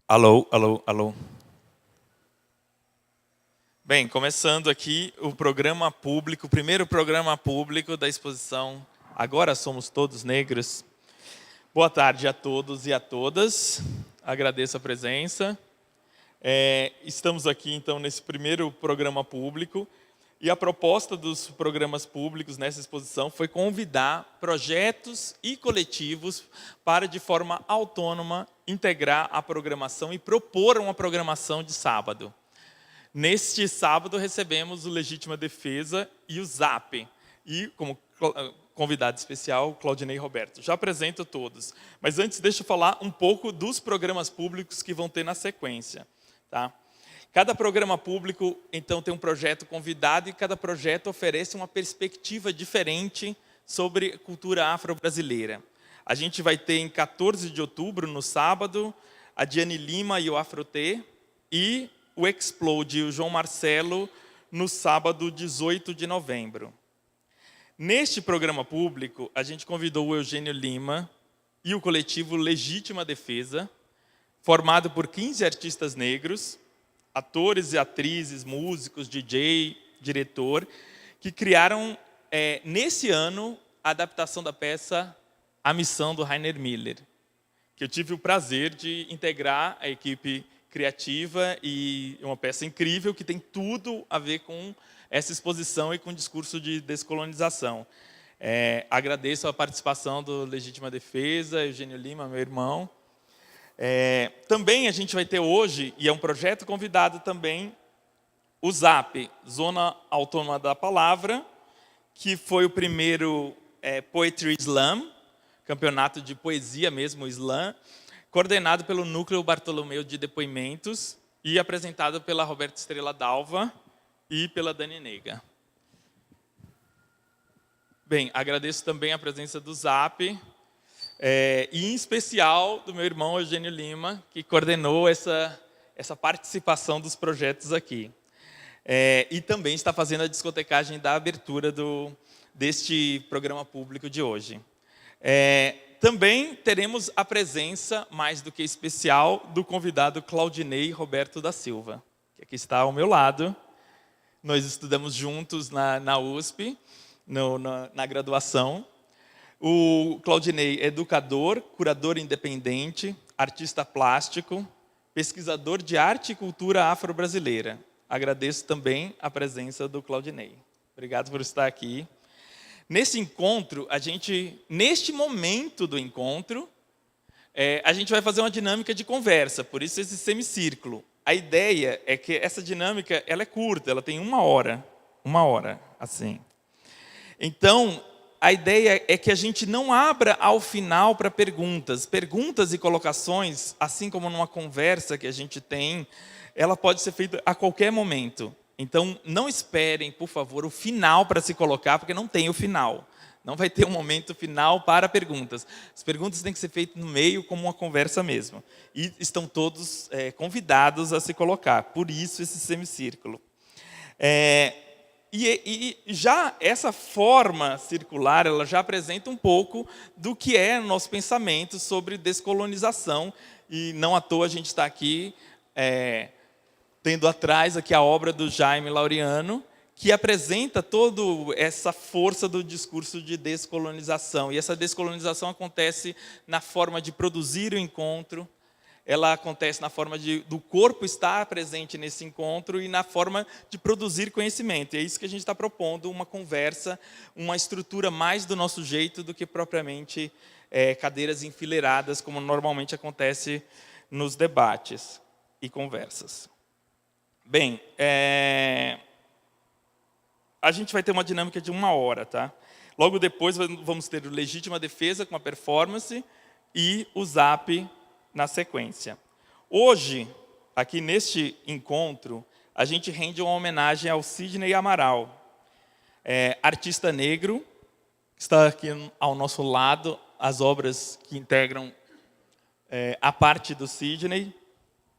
Alô, alô, alô. Bem, começando aqui o programa público, o primeiro programa público da exposição Agora Somos Todos Negros. Boa tarde a todos e a todas. Agradeço a presença. Estamos aqui, então, nesse primeiro programa público. E a proposta dos programas públicos nessa exposição foi convidar projetos e coletivos para, de forma autônoma, integrar a programação e propor uma programação de sábado. Neste sábado, recebemos o Legítima Defesa e o ZAP. E, como convidado especial, Claudinei Roberto. Já apresento todos. Mas antes, deixa eu falar um pouco dos programas públicos que vão ter na sequência. Tá? Cada programa público, então, tem um projeto convidado e cada projeto oferece uma perspectiva diferente sobre cultura afro-brasileira. A gente vai ter em 14 de outubro, no sábado, a Diane Lima e o Afrotê e o Explode e o João Marcelo no sábado 18 de novembro. Neste programa público, a gente convidou o Eugênio Lima e o coletivo Legítima Defesa, formado por 15 artistas negros, atores e atrizes, músicos, DJ, diretor, que criaram, nesse ano, a adaptação da peça A Missão, do Rainer Miller, que eu tive o prazer de integrar a equipe criativa e uma peça incrível que tem tudo a ver com essa exposição e com o discurso de descolonização. Agradeço a participação do Legítima Defesa, Eugênio Lima, meu irmão. Também a gente vai ter hoje, e é um projeto convidado também, o ZAP, Zona Autônoma da Palavra, que foi o primeiro Poetry Slam, campeonato de poesia mesmo, slam, coordenado pelo Núcleo Bartolomeu de Depoimentos e apresentado pela Roberta Estrela Dalva e pela Dani Nega. Bem, agradeço também a presença do ZAP, e em especial do meu irmão Eugênio Lima, que coordenou essa participação dos projetos aqui. E também está fazendo a discotecagem da abertura deste programa público de hoje. Também teremos a presença, mais do que especial, do convidado Claudinei Roberto da Silva, que aqui está ao meu lado. Nós estudamos juntos na USP, na graduação. O Claudinei é educador, curador independente, artista plástico, pesquisador de arte e cultura afro-brasileira. Agradeço também a presença do Claudinei. Obrigado por estar aqui. Nesse encontro, neste momento do encontro, a gente vai fazer uma dinâmica de conversa, por isso esse semicírculo. A ideia é que essa dinâmica ela é curta, ela tem uma hora, assim. Então, a ideia é que a gente não abra ao final para perguntas. Perguntas e colocações, assim como numa conversa que a gente tem, ela pode ser feita a qualquer momento. Então, não esperem, por favor, o final para se colocar, porque não tem o final. Não vai ter um momento final para perguntas. As perguntas têm que ser feitas no meio, como uma conversa mesmo. E estão todos convidados a se colocar. Por isso, esse semicírculo. E já essa forma circular, ela já apresenta um pouco do que é o nosso pensamento sobre descolonização. E não à toa a gente está aqui tendo atrás aqui a obra do Jaime Laureano, que apresenta toda essa força do discurso de descolonização. E essa descolonização acontece na forma de produzir o encontro, ela acontece na forma do corpo estar presente nesse encontro e na forma de produzir conhecimento. E é isso que a gente está propondo, uma conversa, uma estrutura mais do nosso jeito do que propriamente cadeiras enfileiradas, como normalmente acontece nos debates e conversas. Bem, a gente vai ter uma dinâmica de 1 hora, tá? Logo depois vamos ter o Legítima Defesa com a performance e o ZAP na sequência. Hoje, aqui neste encontro, a gente rende uma homenagem ao Sidney Amaral, artista negro, que está aqui ao nosso lado, as obras que integram a parte do Sidney,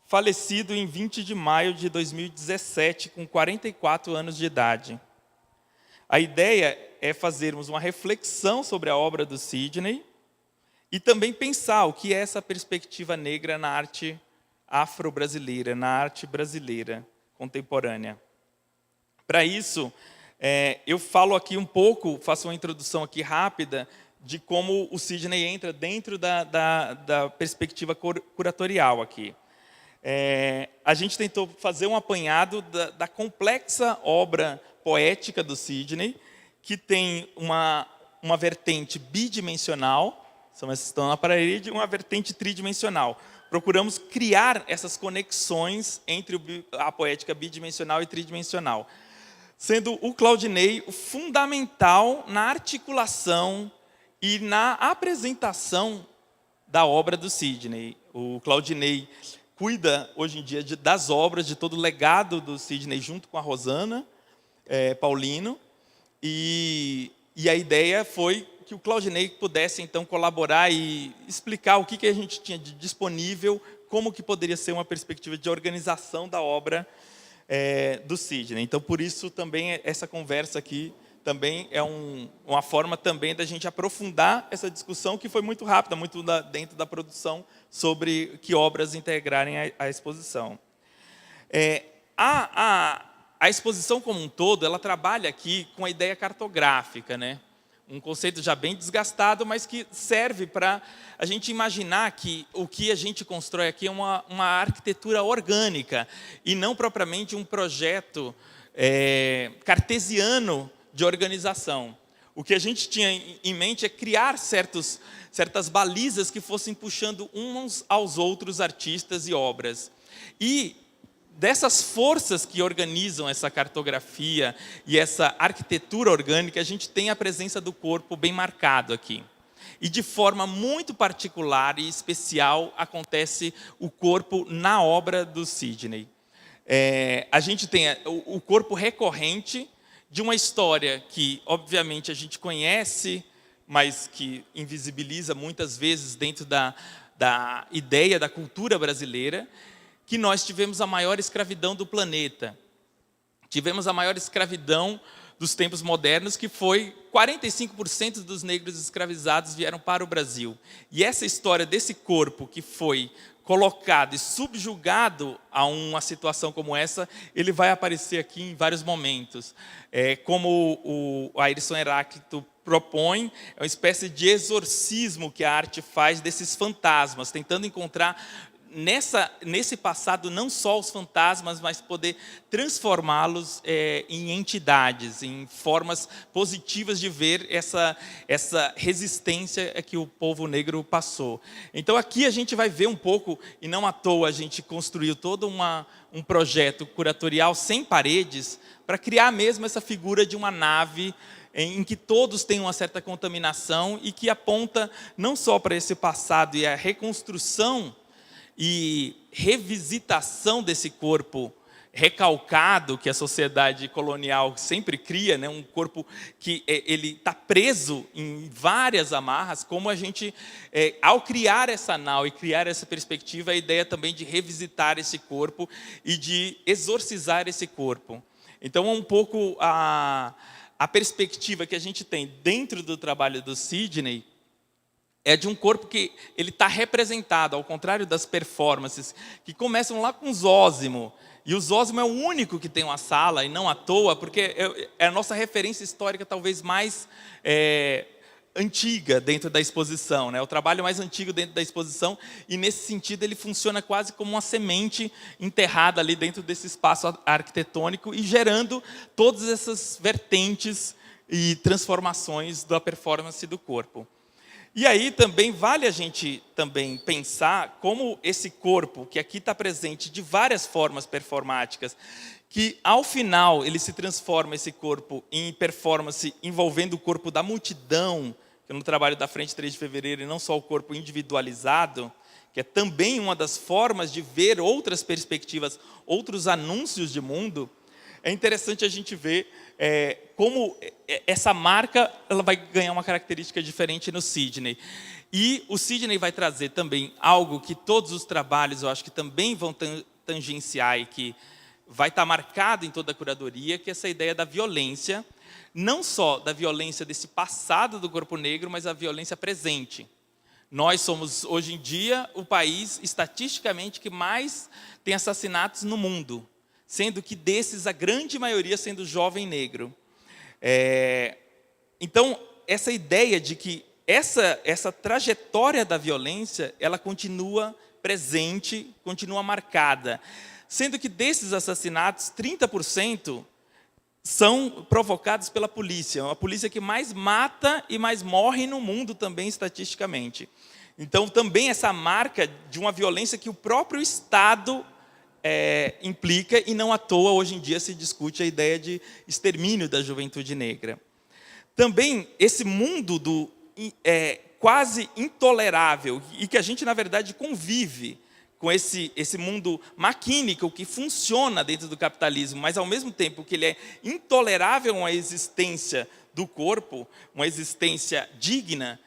falecido em 20 de maio de 2017, com 44 anos de idade. A ideia é fazermos uma reflexão sobre a obra do Sidney e também pensar o que é essa perspectiva negra na arte afro-brasileira, na arte brasileira contemporânea. Para isso, eu falo aqui um pouco, faço uma introdução aqui rápida, de como o Sidney entra dentro da perspectiva curatorial aqui. A gente tentou fazer um apanhado da complexa obra poética do Sidney, que tem uma vertente bidimensional, são essas que estão na parede, e uma vertente tridimensional. Procuramos criar essas conexões entre a poética bidimensional e tridimensional, sendo o Claudinei o fundamental na articulação e na apresentação da obra do Sidney. O Claudinei cuida, hoje em dia, das obras, de todo o legado do Sidney, junto com a Rosana Paulino, e a ideia foi que o Claudinei pudesse, então, colaborar e explicar o que a gente tinha de disponível, como que poderia ser uma perspectiva de organização da obra do Sidney. Então, por isso, também, essa conversa aqui também é uma forma também da gente aprofundar essa discussão, que foi muito rápida, muito dentro da produção, sobre que obras integrarem a exposição. A exposição como um todo, ela trabalha aqui com a ideia cartográfica, né? Um conceito já bem desgastado, mas que serve para a gente imaginar que o que a gente constrói aqui é uma arquitetura orgânica, e não propriamente um projeto cartesiano de organização. O que a gente tinha em mente é criar certas balizas que fossem puxando uns aos outros artistas e obras. E dessas forças que organizam essa cartografia e essa arquitetura orgânica, a gente tem a presença do corpo bem marcado aqui. E de forma muito particular e especial acontece o corpo na obra do Sidney. A gente tem o corpo recorrente de uma história que, obviamente, a gente conhece, mas que invisibiliza muitas vezes dentro da ideia da cultura brasileira, que nós tivemos a maior escravidão do planeta. Tivemos a maior escravidão dos tempos modernos, que foi 45% dos negros escravizados vieram para o Brasil. E essa história desse corpo que foi colocado e subjugado a uma situação como essa, ele vai aparecer aqui em vários momentos. Como o Airson Heráclito propõe, é uma espécie de exorcismo que a arte faz desses fantasmas, tentando encontrar nesse passado não só os fantasmas, mas poder transformá-los em entidades, em formas positivas de ver essa resistência que o povo negro passou. Então aqui a gente vai ver um pouco, e não à toa a gente construiu todo um projeto curatorial sem paredes, para criar mesmo essa figura de uma nave em que todos têm uma certa contaminação e que aponta não só para esse passado e a reconstrução e revisitação desse corpo recalcado que a sociedade colonial sempre cria, né? Um corpo que ele está preso em várias amarras, como a gente, ao criar essa nau e criar essa perspectiva, a ideia também de revisitar esse corpo e de exorcizar esse corpo. Então, é um pouco a perspectiva que a gente tem dentro do trabalho do Sidney, é de um corpo que ele está representado, ao contrário das performances, que começam lá com Zósimo. E o Zósimo é o único que tem uma sala, e não à toa, porque é a nossa referência histórica talvez mais antiga dentro da exposição, né? O trabalho mais antigo dentro da exposição, e nesse sentido ele funciona quase como uma semente enterrada ali dentro desse espaço arquitetônico e gerando todas essas vertentes e transformações da performance do corpo. E aí também vale a gente também pensar como esse corpo, que aqui está presente de várias formas performáticas, que ao final ele se transforma, esse corpo, em performance envolvendo o corpo da multidão, que no trabalho da Frente 3 de Fevereiro, e não só o corpo individualizado, que é também uma das formas de ver outras perspectivas, outros anúncios de mundo. É interessante a gente ver como essa marca ela vai ganhar uma característica diferente no Sidney. E o Sidney vai trazer também algo que todos os trabalhos, eu acho que também vão tangenciar e que vai estar marcado em toda a curadoria, que é essa ideia da violência, não só da violência desse passado do corpo negro, mas a violência presente. Nós somos, hoje em dia, o país, estatisticamente, que mais tem assassinatos no mundo, sendo que desses, a grande maioria sendo jovem negro. Então, essa ideia de que essa trajetória da violência, ela continua presente, continua marcada. Sendo que desses assassinatos, 30% são provocados pela polícia. A polícia que mais mata e mais morre no mundo também, estatisticamente. Então, também essa marca de uma violência que o próprio Estado implica, e não à toa, hoje em dia, se discute a ideia de extermínio da juventude negra. Também, esse mundo do quase intolerável, e que a gente, na verdade, convive com esse mundo maquínico que funciona dentro do capitalismo, mas, ao mesmo tempo que ele é intolerável a uma existência do corpo, uma existência digna,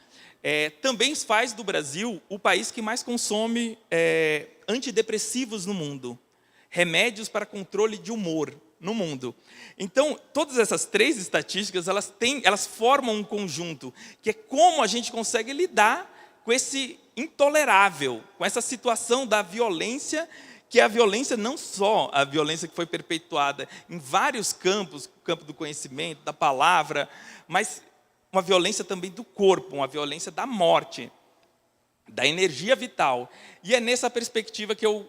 também faz do Brasil o país que mais consome antidepressivos no mundo, remédios para controle de humor no mundo. Então, todas essas 3 estatísticas, elas formam um conjunto, que é como a gente consegue lidar com esse intolerável, com essa situação da violência, que é a violência, não só a violência que foi perpetuada em vários campos, o campo do conhecimento, da palavra, mas uma violência também do corpo, uma violência da morte, da energia vital. E é nessa perspectiva que eu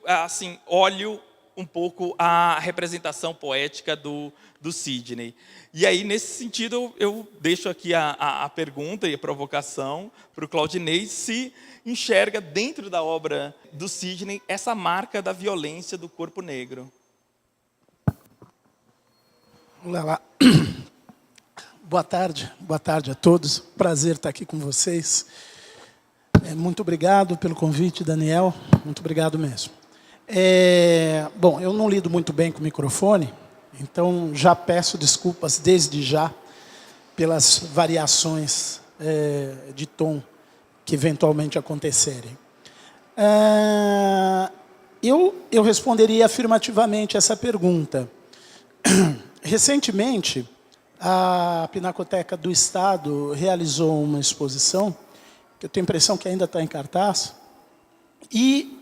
olho um pouco a representação poética do Sidney. E aí, nesse sentido, eu deixo aqui a pergunta e a provocação para o Claudinei, se enxerga dentro da obra do Sidney essa marca da violência do corpo negro. Olá. Boa tarde a todos. Prazer estar aqui com vocês. Muito obrigado pelo convite, Daniel. Muito obrigado mesmo. Bom, eu não lido muito bem com o microfone, então já peço desculpas desde já pelas variações de tom que eventualmente acontecerem. Eu responderia afirmativamente essa pergunta. Recentemente, a Pinacoteca do Estado realizou uma exposição, que eu tenho a impressão que ainda está em cartaz, e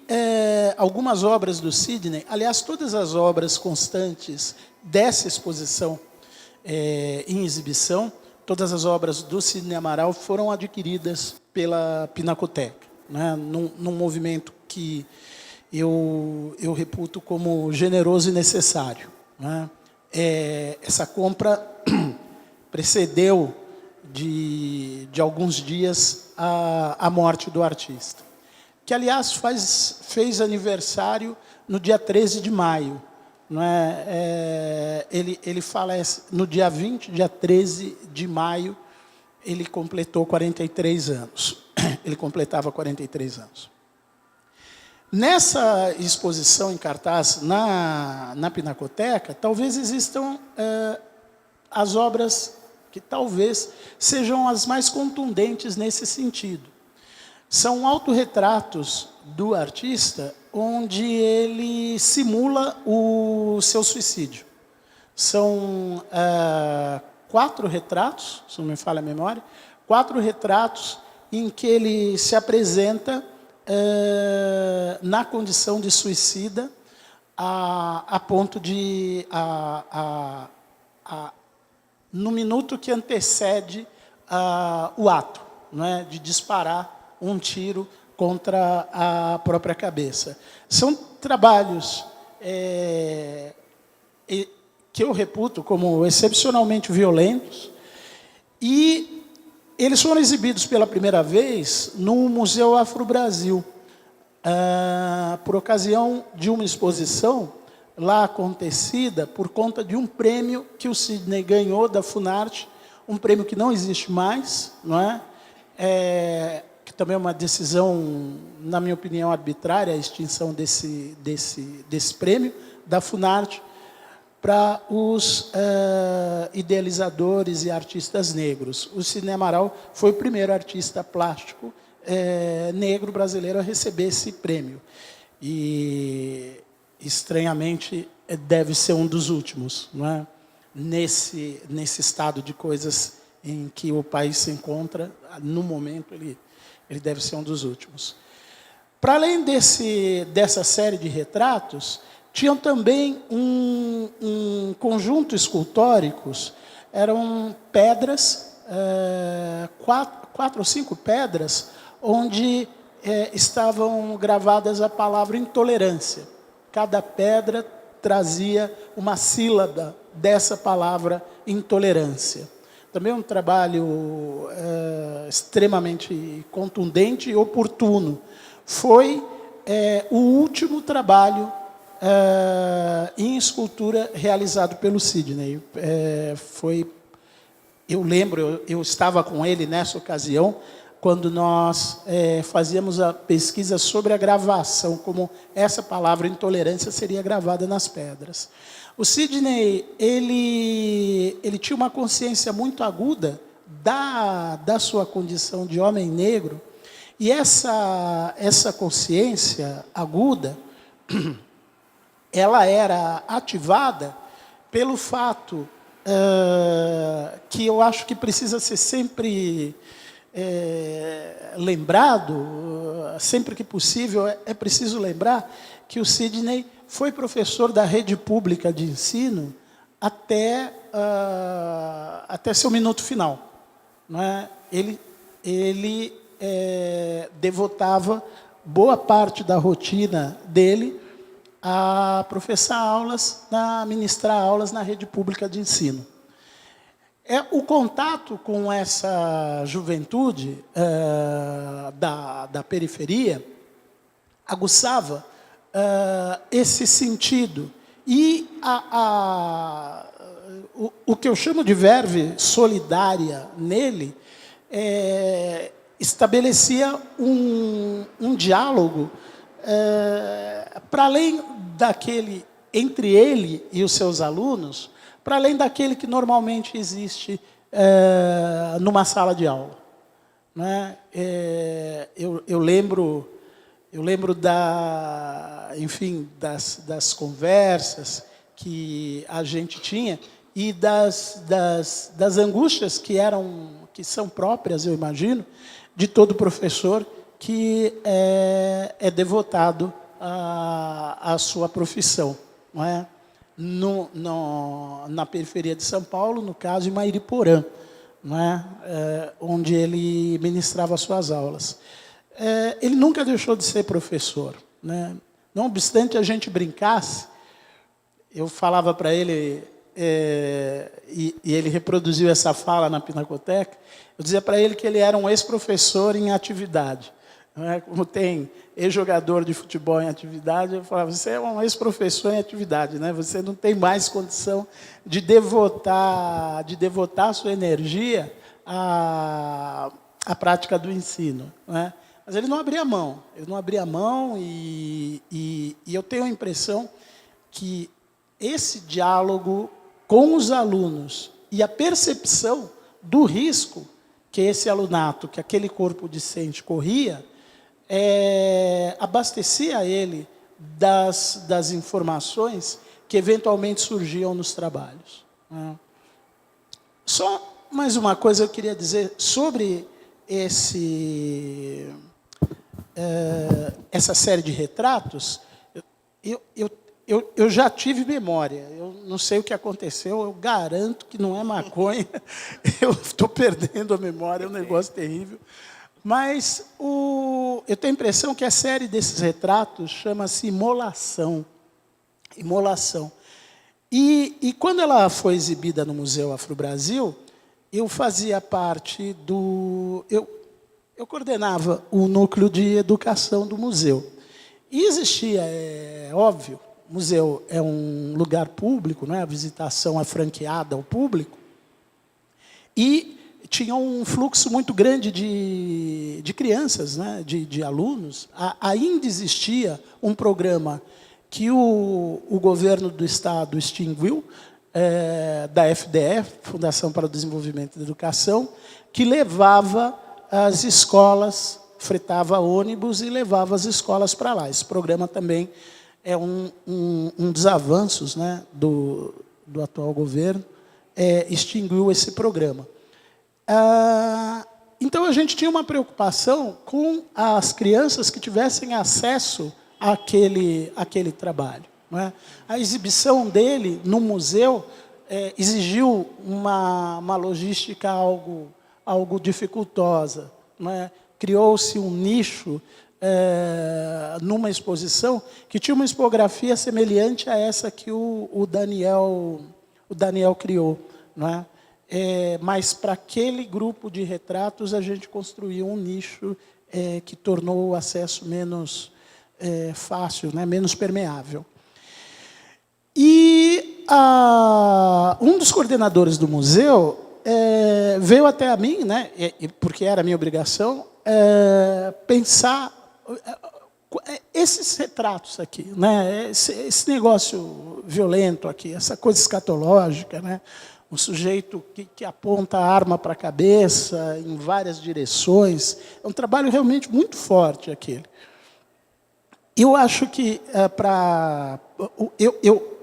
algumas obras do Sidney, aliás, todas as obras constantes dessa exposição em exibição, todas as obras do Sidney Amaral foram adquiridas pela Pinacoteca, né, num movimento que eu reputo como generoso e necessário, né. Essa compra precedeu de alguns dias a morte do artista, que, aliás, fez aniversário no dia 13 de maio. Não é? Ele falece no dia 20, dia 13 de maio, ele completou 43 anos. Ele completava 43 anos. Nessa exposição em cartaz na Pinacoteca, talvez existam as obras que talvez sejam as mais contundentes nesse sentido. São autorretratos do artista, onde ele simula o seu suicídio. São 4 retratos, se não me falha a memória, 4 retratos em que ele se apresenta na condição de suicida, a ponto de, no minuto que antecede o ato, não é, de disparar um tiro contra a própria cabeça. São trabalhos que eu reputo como excepcionalmente violentos, e eles foram exibidos pela primeira vez no Museu Afro-Brasil, por ocasião de uma exposição lá acontecida por conta de um prêmio que o Sidney ganhou da Funarte, um prêmio que não existe mais, não é? Que também é uma decisão, na minha opinião, arbitrária, a extinção desse prêmio da Funarte, para os idealizadores e artistas negros. O Sidney Amaral foi o primeiro artista plástico negro brasileiro a receber esse prêmio. E, estranhamente, deve ser um dos últimos, não é? Nesse estado de coisas em que o país se encontra, no momento, ele deve ser um dos últimos. Para além dessa série de retratos, tinham também um conjunto escultóricos, eram pedras, 4 ou 5 pedras, onde estavam gravadas a palavra intolerância. Cada pedra trazia uma sílaba dessa palavra intolerância. Também um trabalho extremamente contundente e oportuno. Foi o último trabalho em escultura realizado pelo Sidney. Eu lembro, eu estava com ele nessa ocasião, quando nós fazíamos a pesquisa sobre a gravação, como essa palavra intolerância seria gravada nas pedras. O Sidney, ele tinha uma consciência muito aguda da sua condição de homem negro, e essa consciência aguda, ela era ativada pelo fato que eu acho que precisa ser sempre lembrado, sempre que possível, é preciso lembrar que o Sidney foi professor da rede pública de ensino até seu minuto final. Não é? Ele devotava boa parte da rotina dele a professar aulas, a ministrar aulas na rede pública de ensino. O contato com essa juventude da periferia aguçava esse sentido. E o que eu chamo de verve solidária nele estabelecia um diálogo para além daquele entre ele e os seus alunos, para além daquele que normalmente existe numa sala de aula. Não é? Eu lembro das conversas que a gente tinha e das angústias que são próprias, eu imagino, de todo professor que é devotado à sua profissão. Não é? Na periferia de São Paulo, no caso, em Mairiporã, não é? Onde ele ministrava suas aulas. Ele nunca deixou de ser professor. Né? Não obstante a gente brincasse, eu falava para ele, e ele reproduziu essa fala na Pinacoteca, eu dizia para ele que ele era um ex-professor em atividade. Não é? Como tem ex-jogador de futebol em atividade, eu falava, você é um ex-professor em atividade, né? Você não tem mais condição de devotar a sua energia à prática do ensino. Né? Mas ele não abria mão, e eu tenho a impressão que esse diálogo com os alunos e a percepção do risco que esse alunato, que aquele corpo discente corria, abastecia ele das informações que eventualmente surgiam nos trabalhos. Né? Só mais uma coisa eu queria dizer sobre essa série de retratos. Eu já tive memória, eu não sei o que aconteceu, eu garanto que não é maconha, eu estou perdendo a memória, é um negócio terrível. Mas eu tenho a impressão que a série desses retratos chama-se Imolação. Imolação. E quando ela foi exibida no Museu Afro-Brasil, eu fazia parte eu coordenava o núcleo de educação do museu. E existia, óbvio, o museu é um lugar público, não é? A visitação é franqueada ao público, e tinha um fluxo muito grande de crianças, né? de alunos. Ainda existia um programa que o governo do Estado extinguiu, da FDE, Fundação para o Desenvolvimento da Educação, que levava as escolas, fretava ônibus e levava as escolas para lá. Esse programa também é um dos avanços, né, do atual governo, extinguiu esse programa. Então, a gente tinha uma preocupação com as crianças que tivessem acesso àquele trabalho. Não é? A exibição dele no museu exigiu uma logística algo dificultosa. Não é? Criou-se um nicho numa exposição que tinha uma expografia semelhante a essa que o Daniel criou. Não é? Mas para aquele grupo de retratos a gente construiu um nicho que tornou o acesso menos fácil, né? Menos permeável. E um dos coordenadores do museu veio até a mim, né? Porque era a minha obrigação, pensar esses retratos aqui, né? Esse negócio violento aqui, essa coisa escatológica, né? Um sujeito que aponta a arma para a cabeça em várias direções. É um trabalho realmente muito forte aquele. Eu acho que, eu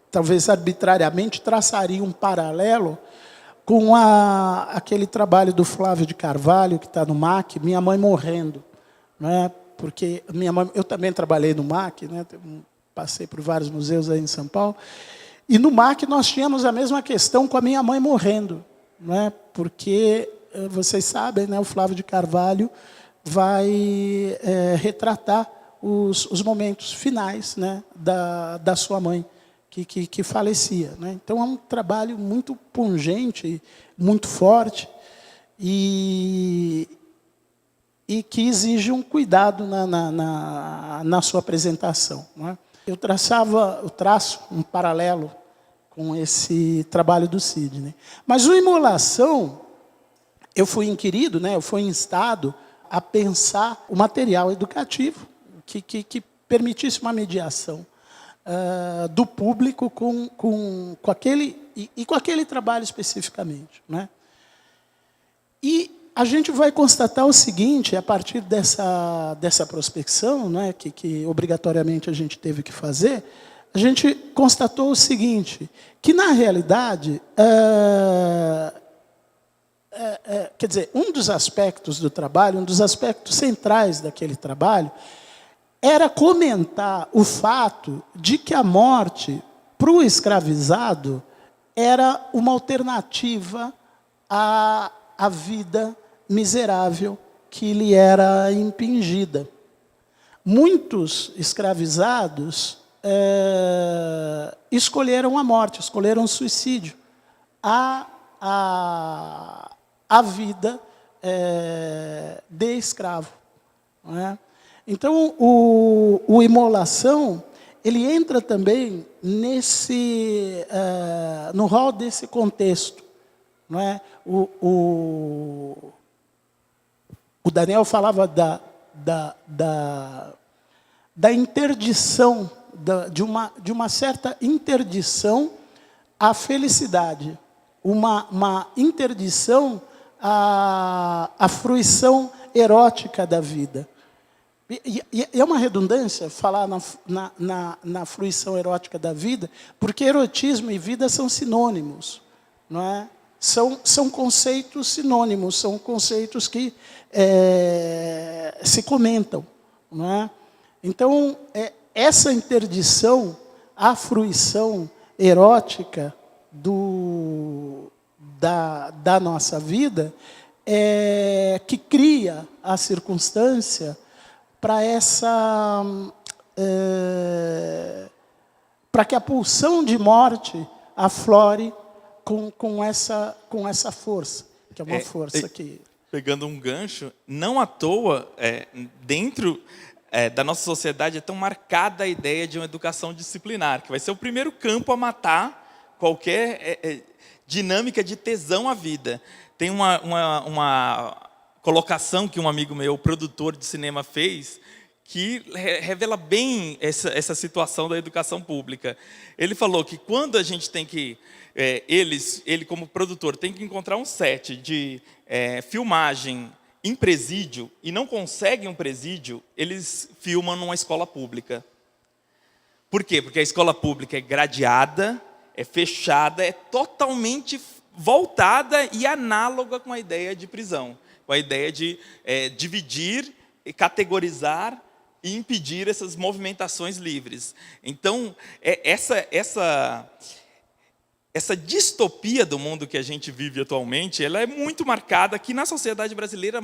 talvez arbitrariamente, traçaria um paralelo com aquele trabalho do Flávio de Carvalho, que está no MAC, Minha Mãe Morrendo. Né? Porque eu também trabalhei no MAC, né? Passei por vários museus aí em São Paulo. E no MAC nós tínhamos a mesma questão com a minha mãe morrendo, né? Porque, vocês sabem, né, o Flávio de Carvalho vai retratar os momentos finais, né, da sua mãe, que falecia. Né? Então, é um trabalho muito pungente, muito forte, e que exige um cuidado na sua apresentação. Não é? Eu traço um paralelo com esse trabalho do Sidney. Mas o Imolação, eu fui inquirido, né, eu fui instado a pensar o material educativo que permitisse uma mediação do público com aquele trabalho especificamente. Né? E a gente vai constatar o seguinte, a partir dessa prospecção, né, que obrigatoriamente a gente teve que fazer, a gente constatou o seguinte, que, na realidade, quer dizer, um dos aspectos do trabalho, um dos aspectos centrais daquele trabalho, era comentar o fato de que a morte, para o escravizado, era uma alternativa à vida miserável que lhe era impingida. Muitos escravizados escolheram a morte, escolheram o suicídio, a vida de escravo. Não é? Então, o Imolação, ele entra também no rol desse contexto. Não é? O Daniel falava da interdição, de uma certa interdição à felicidade, uma interdição à fruição erótica da vida. E é uma redundância falar na fruição erótica da vida, porque erotismo e vida são sinônimos, não é? São conceitos sinônimos, são conceitos que se comentam. Não é? Então, essa interdição à fruição erótica da nossa vida que cria a circunstância para que a pulsão de morte aflore com essa força, que é uma força que... Pegando um gancho, não à toa, dentro da nossa sociedade é tão marcada a ideia de uma educação disciplinar, que vai ser o primeiro campo a matar qualquer dinâmica de tesão à vida. Tem uma colocação que um amigo meu, produtor de cinema, fez, que revela bem essa situação da educação pública. Ele falou que quando a gente tem que... ele como produtor, tem que encontrar um set de filmagem em presídio e não consegue um presídio, eles filmam numa escola pública. Por quê? Porque a escola pública é gradeada, é fechada, é totalmente voltada e análoga com a ideia de prisão, com a ideia de dividir, categorizar e impedir essas movimentações livres. Então, essa distopia do mundo que a gente vive atualmente, ela é muito marcada aqui na sociedade brasileira.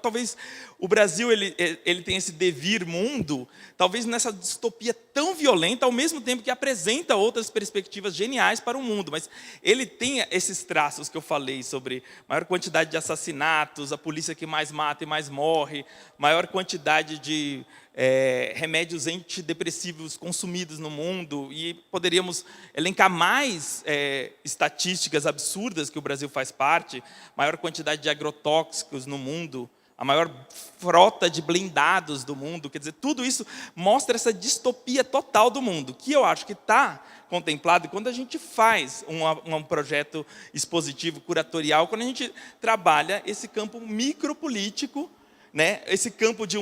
Talvez o Brasil ele tenha esse devir mundo, talvez nessa distopia tão violenta, ao mesmo tempo que apresenta outras perspectivas geniais para o mundo. Mas ele tem esses traços que eu falei sobre maior quantidade de assassinatos, a polícia que mais mata e mais morre, maior quantidade de remédios antidepressivos consumidos no mundo, e poderíamos elencar mais estatísticas absurdas que o Brasil faz parte, maior quantidade de agrotóxicos no mundo, a maior frota de blindados do mundo. Quer dizer, tudo isso mostra essa distopia total do mundo, que eu acho que está contemplado quando a gente faz um projeto expositivo, curatorial, quando a gente trabalha esse campo micropolítico, né? Esse campo de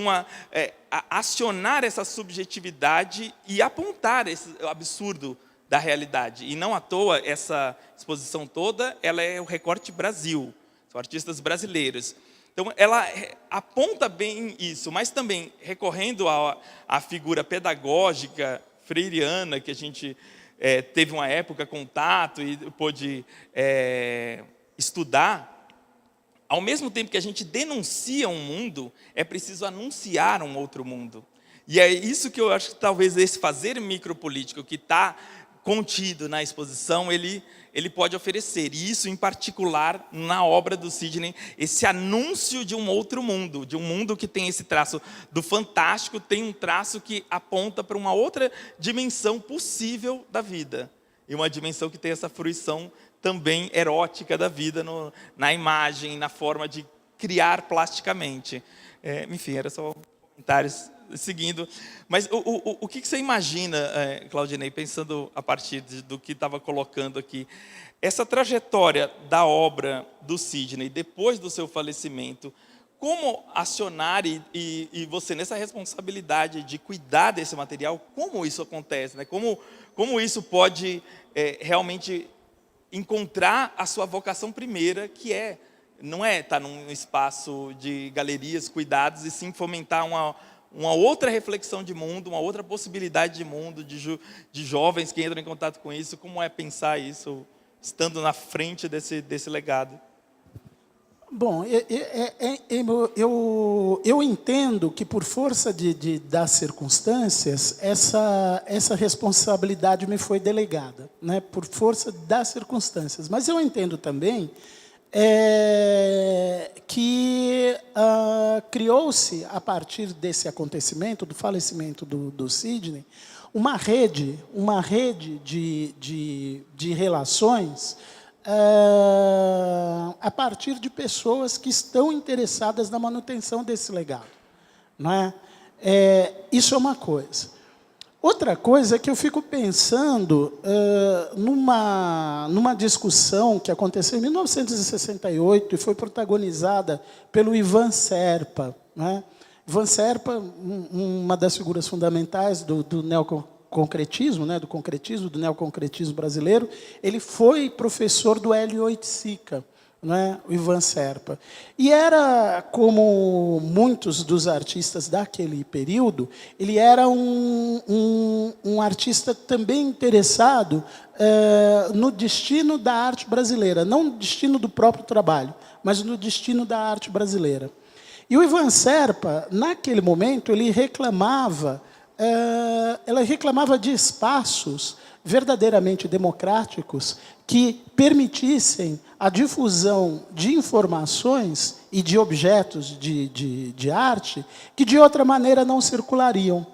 acionar essa subjetividade e apontar esse absurdo da realidade. E não à toa, essa exposição toda, ela é o recorte Brasil, são artistas brasileiros. Então, ela aponta bem isso, mas também recorrendo à figura pedagógica freiriana, que a gente teve uma época contato e pôde estudar. Ao mesmo tempo que a gente denuncia um mundo, é preciso anunciar um outro mundo. E é isso que eu acho que talvez esse fazer micropolítico que está contido na exposição, ele pode oferecer. E isso, em particular, na obra do Sidney, esse anúncio de um outro mundo, de um mundo que tem esse traço do fantástico, tem um traço que aponta para uma outra dimensão possível da vida. E uma dimensão que tem essa fruição também erótica da vida na imagem, na forma de criar plasticamente. Enfim, era só comentários seguindo. Mas o que você imagina, Claudinei, pensando a partir do que estava colocando aqui, essa trajetória da obra do Sidney, depois do seu falecimento, como acionar e você nessa responsabilidade de cuidar desse material, como isso acontece, né? Como isso pode realmente encontrar a sua vocação primeira, que não é estar num espaço de galerias, cuidados, e sim fomentar uma outra reflexão de mundo, uma outra possibilidade de mundo, de jovens que entram em contato com isso. Como é pensar isso, estando na frente desse legado? Bom, eu entendo que, por força das circunstâncias, essa responsabilidade me foi delegada, né, por força das circunstâncias. Mas eu entendo também que criou-se, a partir desse acontecimento, do falecimento do Sidney, uma rede de relações a partir de pessoas que estão interessadas na manutenção desse legado, não é? Isso é uma coisa. Outra coisa é que eu fico pensando numa discussão que aconteceu em 1968 e foi protagonizada pelo Ivan Serpa, né? Ivan Serpa, uma das figuras fundamentais do neoconcretismo, né, do concretismo, do neoconcretismo brasileiro. Ele foi professor do Hélio Oiticica, né, o Ivan Serpa. E era, como muitos dos artistas daquele período, ele era um artista também interessado no destino da arte brasileira, não no destino do próprio trabalho, mas no destino da arte brasileira. E o Ivan Serpa, naquele momento, ele reclamava de espaços verdadeiramente democráticos que permitissem a difusão de informações e de objetos de arte que, de outra maneira, não circulariam.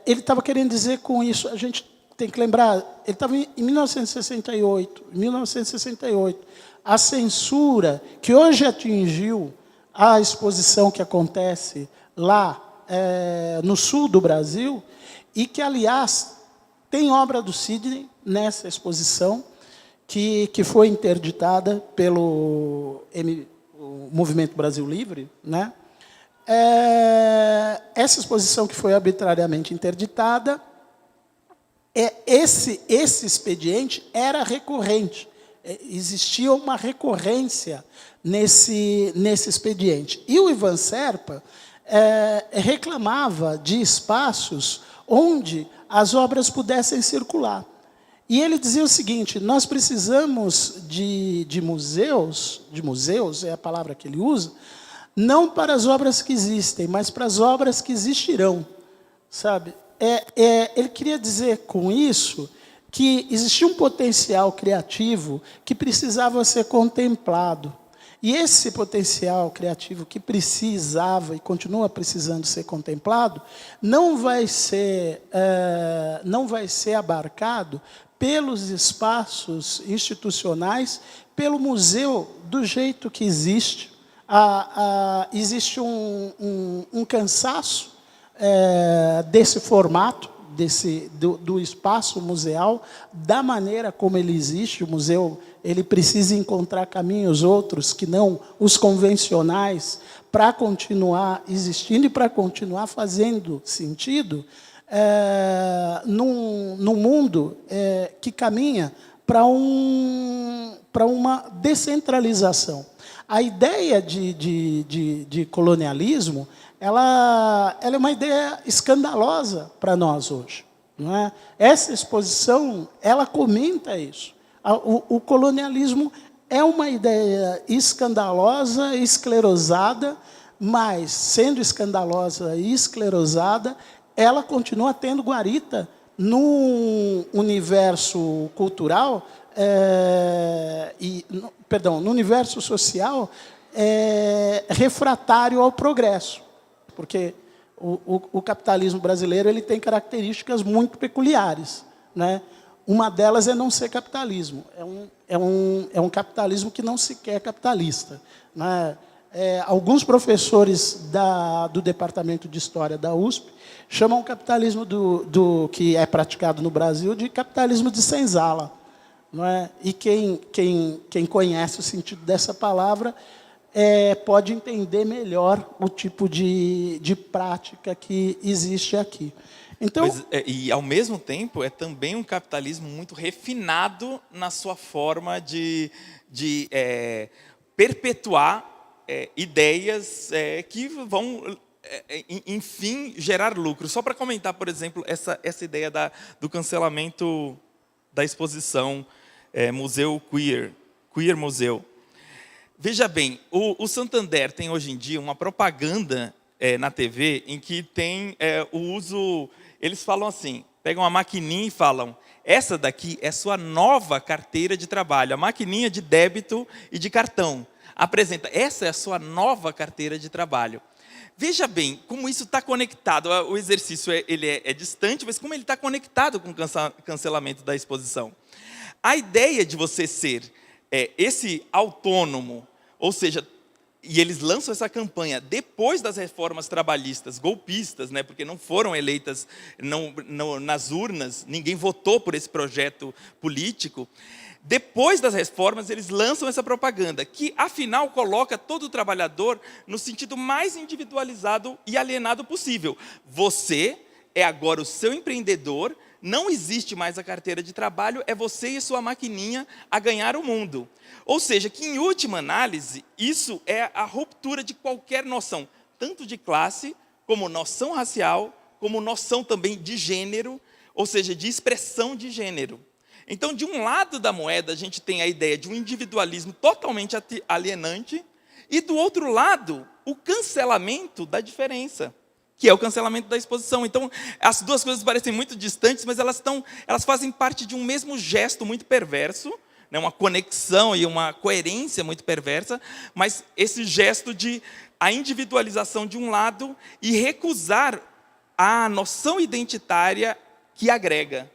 Ele estava querendo dizer com isso, a gente tem que lembrar, ele estava em 1968, a censura que hoje atingiu a exposição que acontece lá no sul do Brasil, e que, aliás, tem obra do Sidney nessa exposição, que foi interditada pelo Movimento Brasil Livre, né? Essa exposição que foi arbitrariamente interditada, esse expediente era recorrente. Existia uma recorrência nesse expediente. E o Ivan Serpa reclamava de espaços onde as obras pudessem circular. E ele dizia o seguinte: nós precisamos de museus é a palavra que ele usa, não para as obras que existem, mas para as obras que existirão, sabe? Ele queria dizer com isso que existia um potencial criativo que precisava ser contemplado. E esse potencial criativo que precisava e continua precisando ser contemplado, não vai ser abarcado pelos espaços institucionais, pelo museu do jeito que existe. Existe um cansaço desse formato, do espaço museal, da maneira como ele existe. O museu ele precisa encontrar caminhos outros que não os convencionais para continuar existindo e para continuar fazendo sentido num mundo que caminha para uma descentralização. A ideia de colonialismo ela é uma ideia escandalosa para nós hoje, não é? Essa exposição ela comenta isso. O colonialismo é uma ideia escandalosa, esclerosada, mas, sendo escandalosa e esclerosada, ela continua tendo guarita no universo cultural, no universo social, refratário ao progresso. Porque o capitalismo brasileiro ele tem características muito peculiares, né? Uma delas é não ser capitalismo. É um capitalismo que não se quer capitalista, né? Alguns professores do Departamento de História da USP chamam o capitalismo do que é praticado no Brasil de capitalismo de senzala, não é? E quem conhece o sentido dessa palavra pode entender melhor o tipo de prática que existe aqui. Então, e, ao mesmo tempo, é também um capitalismo muito refinado na sua forma de perpetuar ideias que vão, enfim, gerar lucro. Só para comentar, por exemplo, essa ideia do cancelamento da exposição Museu Queer Museu. Veja bem, o Santander tem hoje em dia uma propaganda na TV em que tem o uso... Eles falam assim, pegam uma maquininha e falam: essa daqui é sua nova carteira de trabalho, a maquininha de débito e de cartão. Apresenta, essa é a sua nova carteira de trabalho. Veja bem como isso está conectado. O exercício ele é distante, mas como ele está conectado com o cancelamento da exposição. A ideia de você ser esse autônomo, ou seja, e eles lançam essa campanha depois das reformas trabalhistas golpistas, né, porque não foram eleitas nas urnas, ninguém votou por esse projeto político. Depois das reformas, eles lançam essa propaganda, que, afinal, coloca todo o trabalhador no sentido mais individualizado e alienado possível. Você é agora o seu empreendedor, não existe mais a carteira de trabalho, é você e sua maquininha a ganhar o mundo. Ou seja, que, em última análise, isso é a ruptura de qualquer noção, tanto de classe, como noção racial, como noção também de gênero, ou seja, de expressão de gênero. Então, de um lado da moeda, a gente tem a ideia de um individualismo totalmente alienante, e do outro lado, o cancelamento da diferença, que é o cancelamento da exposição. Então, as duas coisas parecem muito distantes, mas elas fazem parte de um mesmo gesto muito perverso, né, uma conexão e uma coerência muito perversa, mas esse gesto de a individualização de um lado e recusar a noção identitária que agrega.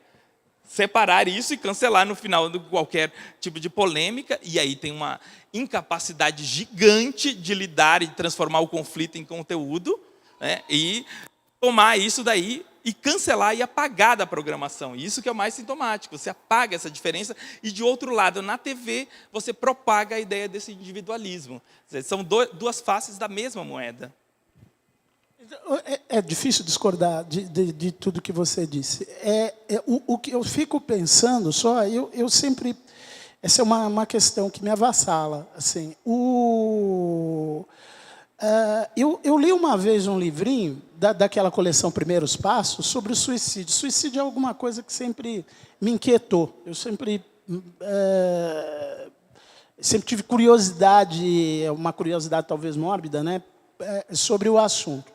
Separar isso e cancelar no final de qualquer tipo de polêmica, e aí tem uma incapacidade gigante de lidar e transformar o conflito em conteúdo, né, e tomar isso daí e cancelar e apagar da programação. Isso que é o mais sintomático. Você apaga essa diferença e, de outro lado, na TV, você propaga a ideia desse individualismo. São duas faces da mesma moeda. É difícil discordar de tudo que você disse. O que eu fico pensando só, eu sempre... Essa é uma questão que me avassala. Assim, eu li uma vez um livrinho daquela coleção Primeiros Passos sobre o suicídio. Suicídio é alguma coisa que sempre me inquietou. Eu sempre tive curiosidade, uma curiosidade talvez mórbida, né, sobre o assunto.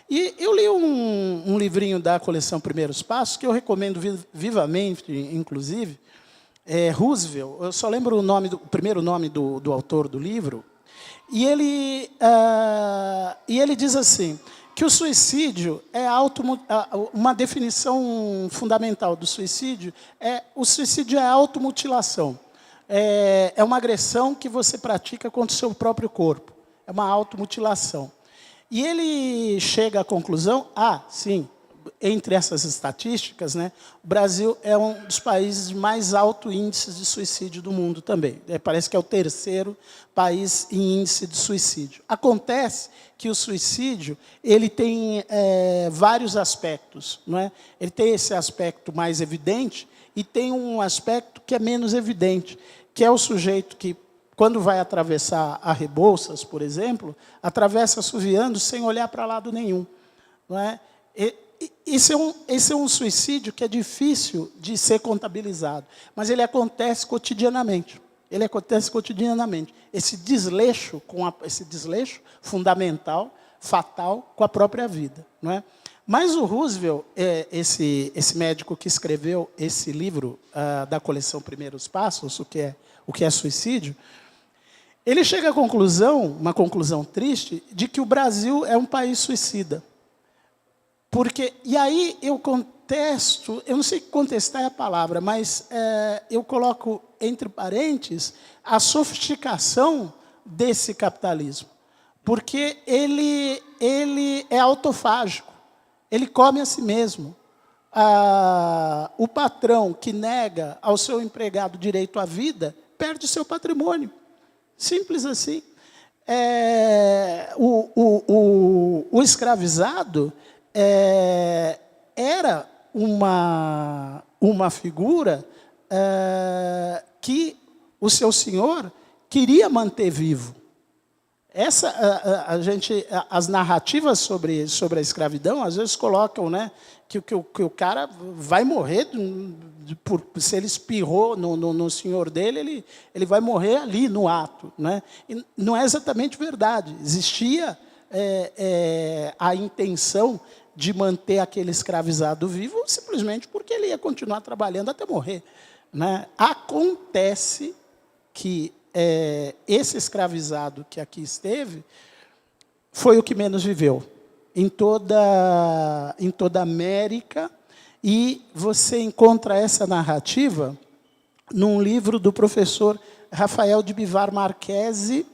E eu li um livrinho da coleção Primeiros Passos, que eu recomendo vivamente, inclusive, Roosevelt. Eu só lembro o primeiro nome do autor do livro. E ele diz assim, que o suicídio é uma definição fundamental do suicídio, o suicídio é automutilação. É uma agressão que você pratica contra o seu próprio corpo. É uma automutilação. E ele chega à conclusão, sim, entre essas estatísticas, né, o Brasil é um dos países de mais alto índice de suicídio do mundo também. Parece que é o terceiro país em índice de suicídio. Acontece que o suicídio ele tem vários aspectos. Não é? Ele tem esse aspecto mais evidente e tem um aspecto que é menos evidente, que é o sujeito que, quando vai atravessar a Rebouças, por exemplo, atravessa assoviando sem olhar para lado nenhum. Não é? Esse é um suicídio que é difícil de ser contabilizado, mas ele acontece cotidianamente. Ele acontece cotidianamente. Esse desleixo fundamental, fatal, com a própria vida. Não é? Mas o Roosevelt, esse médico que escreveu esse livro da coleção Primeiros Passos, o que é suicídio, ele chega à conclusão, uma conclusão triste, de que o Brasil é um país suicida. E aí eu contesto, eu não sei contestar é a palavra, mas eu coloco entre parênteses a sofisticação desse capitalismo. Porque ele é autofágico, ele come a si mesmo. O patrão que nega ao seu empregado direito à vida, perde o seu patrimônio. Simples assim. O escravizado era uma figura que o seu senhor queria manter vivo. As narrativas sobre a escravidão, às vezes colocam, né, que o cara vai morrer, se ele espirrou no senhor dele, ele vai morrer ali no ato. Né? E não é exatamente verdade. Existia a intenção de manter aquele escravizado vivo, simplesmente porque ele ia continuar trabalhando até morrer. Né? Acontece que esse escravizado que aqui esteve foi o que menos viveu em toda a América, e você encontra essa narrativa num livro do professor Rafael de Bivar Marchesi,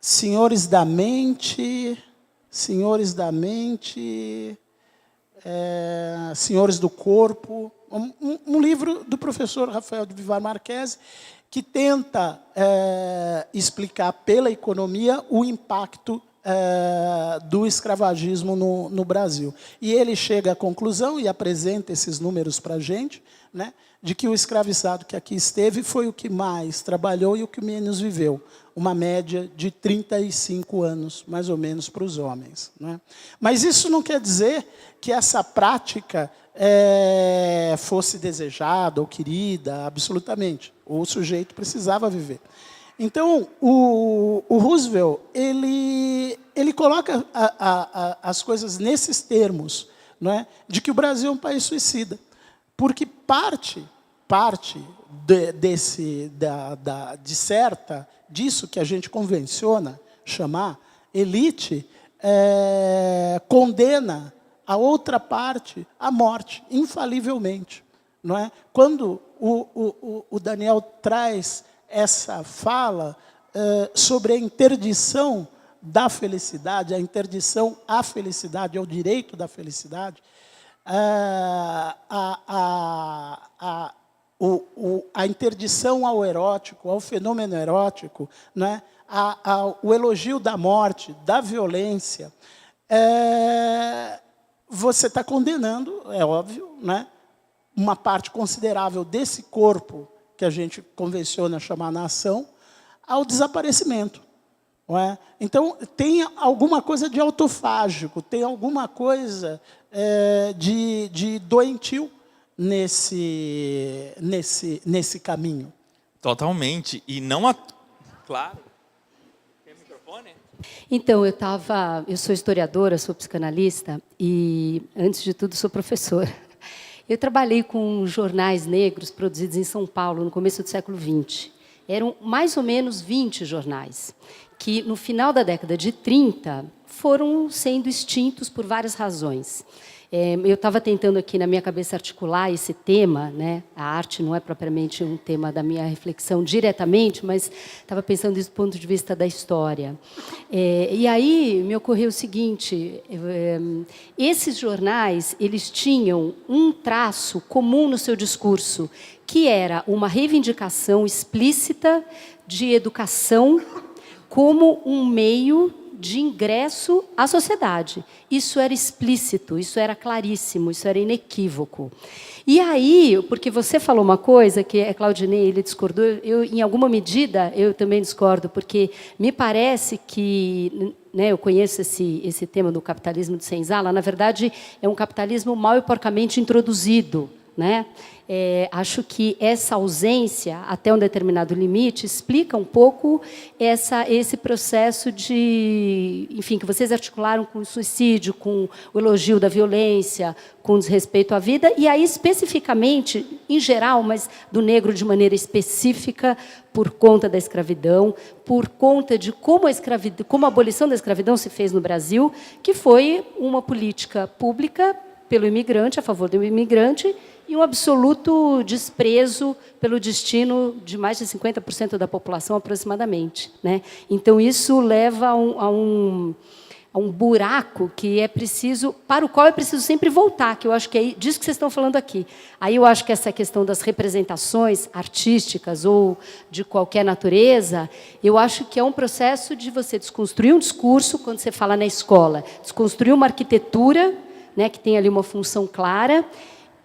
Senhores da Mente, Senhores do Corpo, um livro do professor Rafael de Bivar Marchesi, que tenta explicar pela economia o impacto do escravagismo no Brasil. E ele chega à conclusão e apresenta esses números para a gente, né, de que o escravizado que aqui esteve foi o que mais trabalhou e o que menos viveu. Uma média de 35 anos, mais ou menos, para os homens. Né? Mas isso não quer dizer que essa prática fosse desejada ou querida, absolutamente. O sujeito precisava viver. Então, o Roosevelt, ele coloca as coisas nesses termos, não é? De que o Brasil é um país suicida. Porque parte disso que a gente convenciona chamar elite, condena a outra parte à morte, infalivelmente. Não é? Quando o Daniel traz essa fala sobre a interdição da felicidade, a interdição à felicidade, ao direito da felicidade, a interdição ao erótico, ao fenômeno erótico, né? O elogio da morte, da violência, você está condenando, é óbvio, né? Uma parte considerável desse corpo, que a gente convenciona chamar nação, ao desaparecimento. Não é? Então, tem alguma coisa de autofágico, tem alguma coisa de doentio nesse caminho. Totalmente. E não... Claro. Tem microfone? Então, eu sou historiadora, sou psicanalista e, antes de tudo, sou professora. Eu trabalhei com jornais negros produzidos em São Paulo no começo do século XX. Eram mais ou menos 20 jornais, que, no final da década de 30, foram sendo extintos por várias razões. Eu estava tentando aqui na minha cabeça articular esse tema, né? A arte não é propriamente um tema da minha reflexão diretamente, mas estava pensando isso do ponto de vista da história. E aí me ocorreu o seguinte: esses jornais eles tinham um traço comum no seu discurso, que era uma reivindicação explícita de educação como um meio de ingresso à sociedade. Isso era explícito, isso era claríssimo, isso era inequívoco. E aí, porque você falou uma coisa, que Claudinei, ele discordou, em alguma medida, eu também discordo, porque me parece que, né, eu conheço esse tema do capitalismo de senzala, na verdade, é um capitalismo mal e porcamente introduzido, né? Acho que essa ausência, até um determinado limite, explica um pouco esse processo de, enfim, que vocês articularam com o suicídio, com o elogio da violência, com o desrespeito à vida, e aí especificamente, em geral, mas do negro de maneira específica, por conta da escravidão, por conta de como a abolição da escravidão se fez no Brasil, que foi uma política pública pelo imigrante, a favor do imigrante, e um absoluto desprezo pelo destino de mais de 50% da população, aproximadamente, né? Então, isso leva a um buraco que é preciso, para o qual é preciso sempre voltar, que eu acho que é disso que vocês estão falando aqui. Aí eu acho que essa questão das representações artísticas ou de qualquer natureza, eu acho que é um processo de você desconstruir um discurso, quando você fala na escola, desconstruir uma arquitetura, né, que tem ali uma função clara,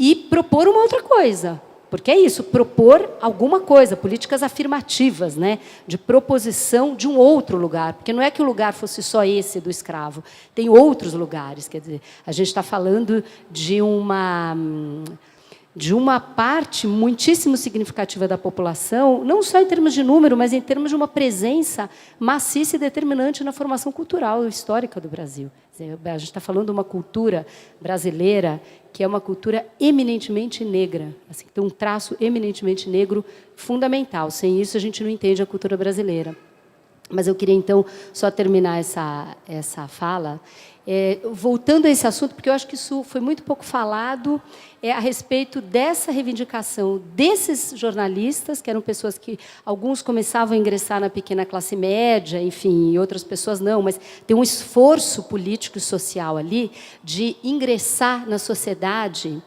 e propor uma outra coisa. Porque é isso, propor alguma coisa, políticas afirmativas, né, de proposição de um outro lugar. Porque não é que o lugar fosse só esse do escravo, tem outros lugares. Quer dizer, a gente está falando de uma parte muitíssimo significativa da população, não só em termos de número, mas em termos de uma presença maciça e determinante na formação cultural e histórica do Brasil. A gente está falando de uma cultura brasileira que é uma cultura eminentemente negra, assim, que tem um traço eminentemente negro fundamental. Sem isso, a gente não entende a cultura brasileira. Mas eu queria, então, só terminar essa fala, voltando a esse assunto, porque eu acho que isso foi muito pouco falado, a respeito dessa reivindicação desses jornalistas, que eram pessoas que alguns começavam a ingressar na pequena classe média, enfim, e outras pessoas não, mas tem um esforço político e social ali de ingressar na sociedade.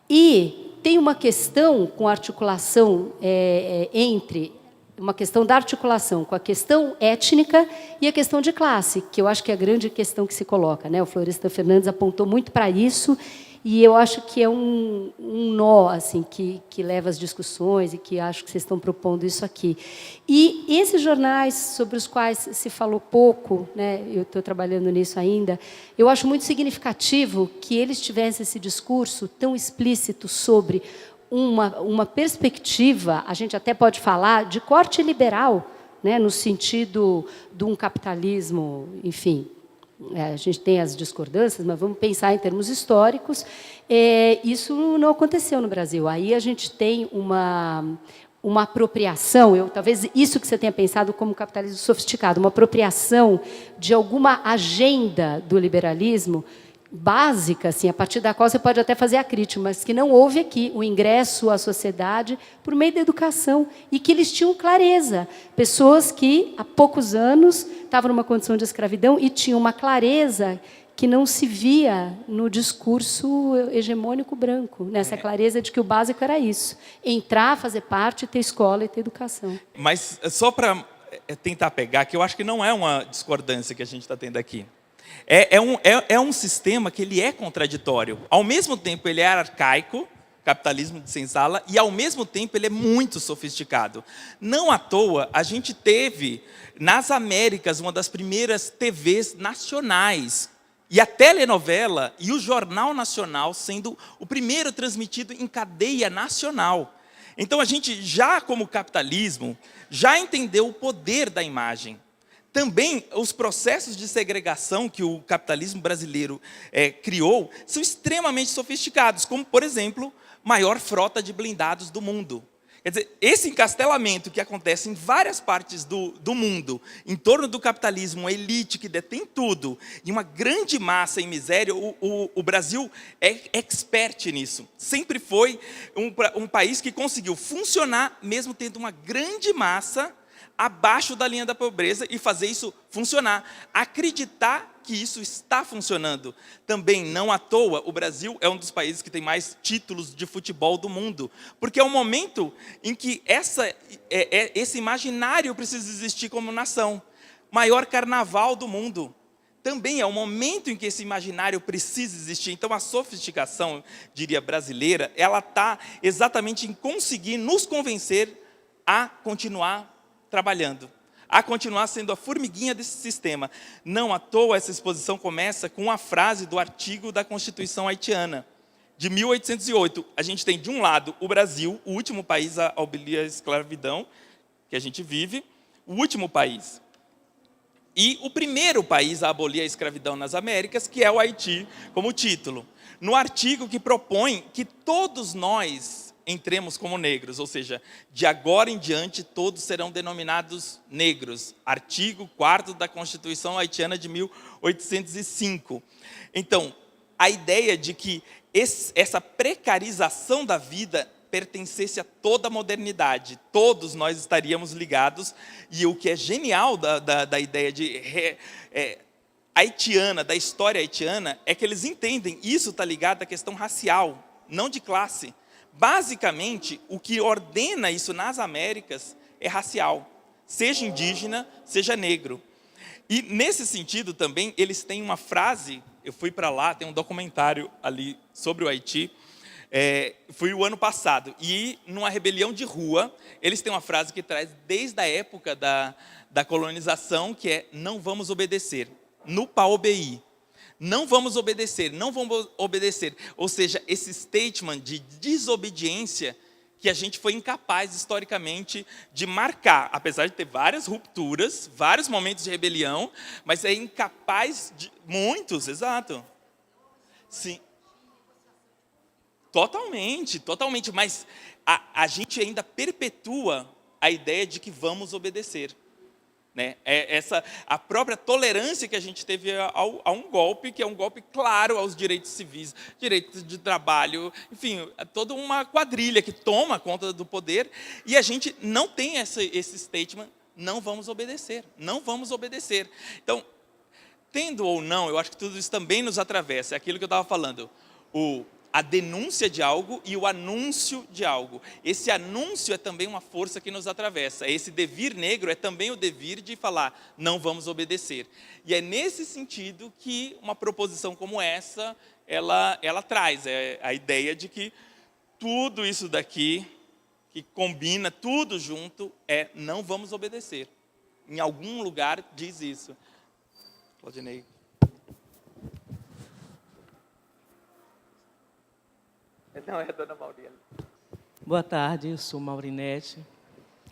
E tem uma questão com a articulação entre uma questão da articulação com a questão étnica e a questão de classe, que eu acho que é a grande questão que se coloca, né? O Florestan Fernandes apontou muito para isso, e eu acho que é um nó assim, que leva às discussões, e que acho que vocês estão propondo isso aqui. E esses jornais, sobre os quais se falou pouco, né? Eu estou trabalhando nisso ainda, eu acho muito significativo que eles tivessem esse discurso tão explícito sobre uma perspectiva, a gente até pode falar, de corte liberal, né, no sentido de um capitalismo, enfim, a gente tem as discordâncias, mas vamos pensar em termos históricos. Isso não aconteceu no Brasil. Aí a gente tem uma apropriação, talvez isso que você tenha pensado como capitalismo sofisticado, uma apropriação de alguma agenda do liberalismo básica, assim, a partir da qual você pode até fazer a crítica, mas que não houve aqui o ingresso à sociedade por meio da educação, e que eles tinham clareza. Pessoas que, há poucos anos, estavam numa condição de escravidão e tinham uma clareza que não se via no discurso hegemônico branco, nessa clareza de que o básico era isso: entrar, fazer parte, ter escola e ter educação. Mas só para tentar pegar, que eu acho que não é uma discordância que a gente está tendo aqui. É um sistema que ele é contraditório. Ao mesmo tempo, ele é arcaico, capitalismo de senzala, e ao mesmo tempo ele é muito sofisticado. Não à toa, a gente teve, nas Américas, uma das primeiras TVs nacionais, e a telenovela e o Jornal Nacional sendo o primeiro transmitido em cadeia nacional. Então a gente já, como capitalismo, já entendeu o poder da imagem. Também os processos de segregação que o capitalismo brasileiro criou são extremamente sofisticados, como, por exemplo, maior frota de blindados do mundo. Quer dizer, esse encastelamento que acontece em várias partes do mundo, em torno do capitalismo, uma elite que detém tudo, e uma grande massa em miséria, o Brasil é expert nisso. Sempre foi um país que conseguiu funcionar, mesmo tendo uma grande massa abaixo da linha da pobreza, e fazer isso funcionar. Acreditar que isso está funcionando. Também, não à toa, o Brasil é um dos países que tem mais títulos de futebol do mundo, porque é um momento em que esse imaginário precisa existir como nação. Maior carnaval do mundo. Também é um momento em que esse imaginário precisa existir. Então, a sofisticação, diria, brasileira, ela está exatamente em conseguir nos convencer a continuar trabalhando, a continuar sendo a formiguinha desse sistema. Não à toa, essa exposição começa com a frase do artigo da Constituição haitiana, de 1808. A gente tem, de um lado, o Brasil, o último país a abolir a escravidão que a gente vive, o último país. E o primeiro país a abolir a escravidão nas Américas, que é o Haiti, como título. No artigo que propõe que todos nós entremos como negros, ou seja, de agora em diante todos serão denominados negros. Artigo 4º da Constituição haitiana de 1805. Então, a ideia de que essa precarização da vida pertencesse a toda a modernidade, todos nós estaríamos ligados, e o que é genial da ideia haitiana, da história haitiana, é que eles entendem, isso está ligado à questão racial, não de classe. Basicamente, o que ordena isso nas Américas é racial, seja indígena, seja negro. E, nesse sentido, também, eles têm uma frase, eu fui para lá, tem um documentário ali sobre o Haiti, fui o ano passado, e numa rebelião de rua, eles têm uma frase que traz desde a época da colonização, que é: não vamos obedecer, no paobei. Não vamos obedecer, não vamos obedecer. Ou seja, esse statement de desobediência que a gente foi incapaz, historicamente, de marcar. Apesar de ter várias rupturas, vários momentos de rebelião, mas é incapaz de... Muitos, exato. Sim. Totalmente, totalmente. Mas a gente ainda perpetua a ideia de que vamos obedecer. Né? A própria tolerância que a gente teve a um golpe, que é um golpe claro aos direitos civis, direitos de trabalho, enfim, toda uma quadrilha que toma conta do poder, e a gente não tem esse statement: não vamos obedecer, não vamos obedecer. Então, tendo ou não, eu acho que tudo isso também nos atravessa, é aquilo que eu estava falando, a denúncia de algo e o anúncio de algo. Esse anúncio é também uma força que nos atravessa. Esse devir negro é também o devir de falar: não vamos obedecer. E é nesse sentido que uma proposição como essa, ela traz a ideia de que tudo isso daqui, que combina tudo junto, não vamos obedecer. Em algum lugar diz isso. Claudinei. Não, é a dona Maurina. Boa tarde, eu sou Maurinete,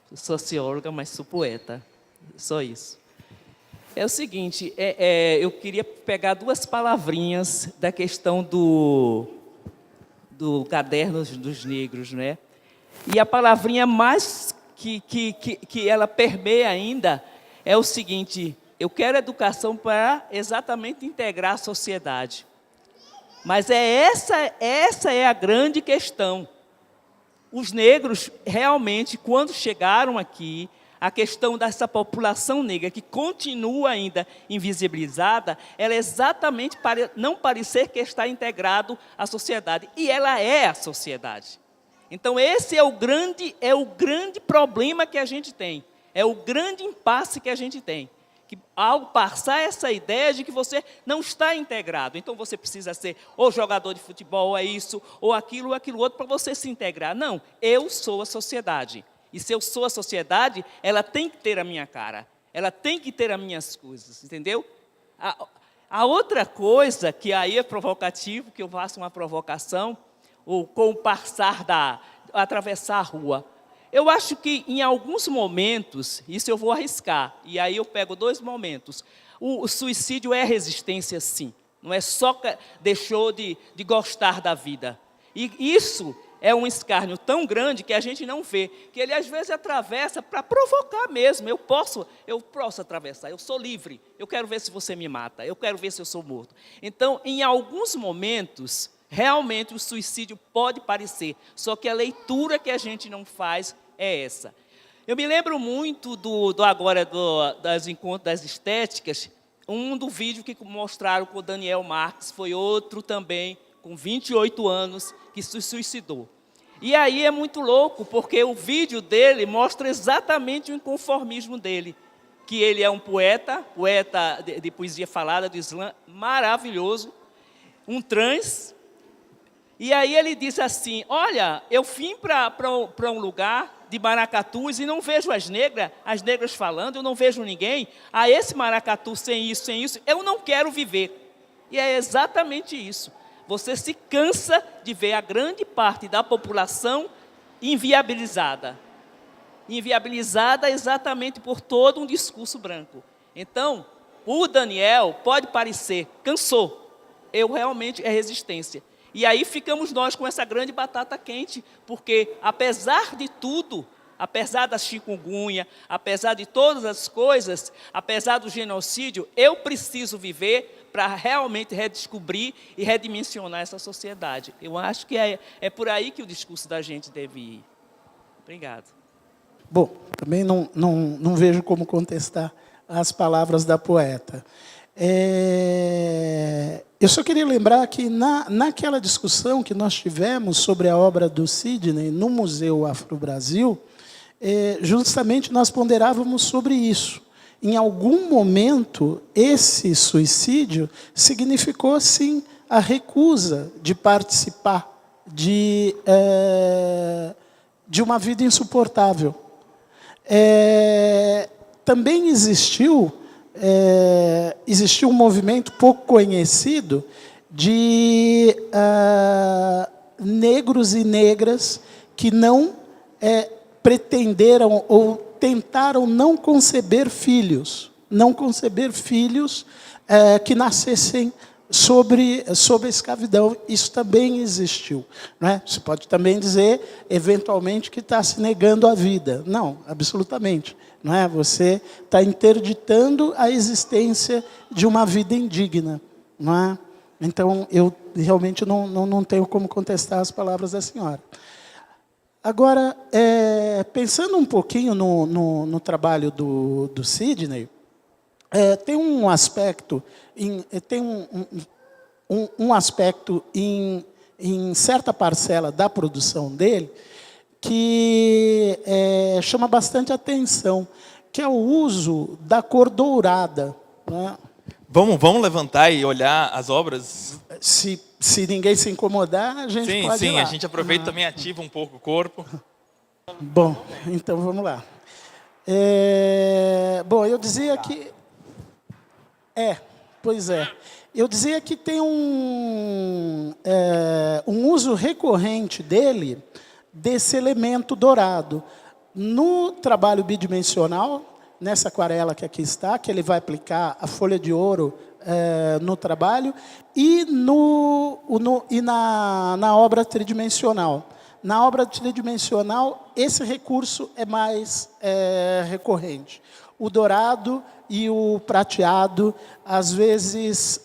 sou socióloga, mas sou poeta, só isso. É o seguinte, eu queria pegar duas palavrinhas da questão do caderno dos negros, né? E a palavrinha mais que ela permeia ainda é o seguinte: eu quero educação para exatamente integrar a sociedade. Mas essa é a grande questão. Os negros, realmente, quando chegaram aqui, a questão dessa população negra que continua ainda invisibilizada, ela é exatamente para não parecer que está integrado à sociedade. E ela é a sociedade. Então, esse é o grande problema que a gente tem. É o grande impasse que a gente tem. Que, ao passar essa ideia de que você não está integrado, então você precisa ser ou jogador de futebol, ou é isso, ou aquilo outro, para você se integrar. Não, eu sou a sociedade. E se eu sou a sociedade, ela tem que ter a minha cara. Ela tem que ter as minhas coisas, entendeu? A outra coisa, que aí é provocativo, que eu faço uma provocação, ou com o passar atravessar a rua. Eu acho que, em alguns momentos, isso eu vou arriscar, e aí eu pego 2 momentos. O suicídio é resistência, sim. Não é só que deixou de gostar da vida. E isso é um escárnio tão grande que a gente não vê, que ele às vezes atravessa para provocar mesmo. Eu posso atravessar, eu sou livre, eu quero ver se você me mata, eu quero ver se eu sou morto. Então, em alguns momentos, realmente o suicídio pode parecer, só que a leitura que a gente não faz é essa. Eu me lembro muito das encontros das estéticas, do vídeo que mostraram com o Daniel Marques, foi outro também, com 28 anos, que se suicidou. E aí é muito louco, porque o vídeo dele mostra exatamente o inconformismo dele, que ele é um poeta de poesia falada, do Islã, maravilhoso, um trans. E aí ele diz assim, olha, eu vim para um lugar de maracatus e não vejo as negras falando, eu não vejo ninguém. Esse maracatu sem isso, eu não quero viver. E é exatamente isso. Você se cansa de ver a grande parte da população inviabilizada. Inviabilizada exatamente por todo um discurso branco. Então, o Daniel pode parecer, cansou. Realmente é resistência. E aí ficamos nós com essa grande batata quente, porque apesar de tudo, apesar da chikungunya, apesar de todas as coisas, apesar do genocídio, eu preciso viver para realmente redescobrir e redimensionar essa sociedade. Eu acho que é por aí que o discurso da gente deve ir. Obrigado. Bom, também não vejo como contestar as palavras da poeta. Eu só queria lembrar que naquela discussão que nós tivemos sobre a obra do Sidney no Museu Afro-Brasil, justamente nós ponderávamos sobre isso. Em algum momento, esse suicídio significou, sim, a recusa de participar de uma vida insuportável. Também existiu um movimento pouco conhecido de negros e negras que não pretenderam ou tentaram não conceber filhos que nascessem sobre a escravidão. Isso também existiu, né? Você pode também dizer, eventualmente, que está se negando a vida. Não, absolutamente. Não é? Você está interditando a existência de uma vida indigna. Não é? Então, eu realmente não tenho como contestar as palavras da senhora. Agora, pensando um pouquinho no trabalho do Sidney, tem um aspecto, um aspecto em certa parcela da produção dele que chama bastante atenção, que é o uso da cor dourada. Né? Vamos levantar e olhar as obras? Se ninguém se incomodar, a gente pode ir lá. Sim, a gente aproveita e também ativa um pouco o corpo. Bom, então vamos lá. Bom, eu dizia que... Pois é. Eu dizia que tem um uso recorrente dele, desse elemento dourado. No trabalho bidimensional, nessa aquarela que aqui está, que ele vai aplicar a folha de ouro no trabalho, e na obra tridimensional. Na obra tridimensional, esse recurso é mais recorrente. o dourado e o prateado, às vezes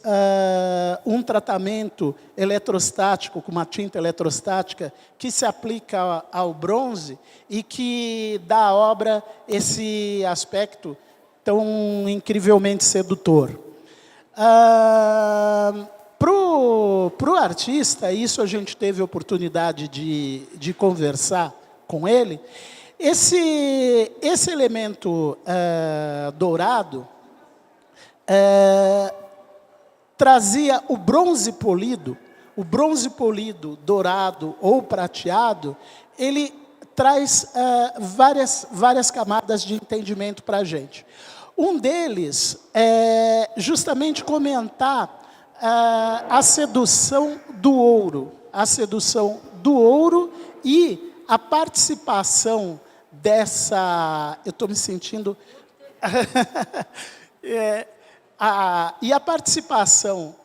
um tratamento eletrostático, com uma tinta eletrostática, que se aplica ao bronze e que dá à obra esse aspecto tão incrivelmente sedutor. Para o artista, isso a gente teve a oportunidade de conversar com ele, esse elemento dourado trazia o bronze polido dourado ou prateado, ele traz várias camadas de entendimento para a gente. Um deles é justamente comentar a sedução do ouro e a participação dessa... Eu estou me sentindo... e a participação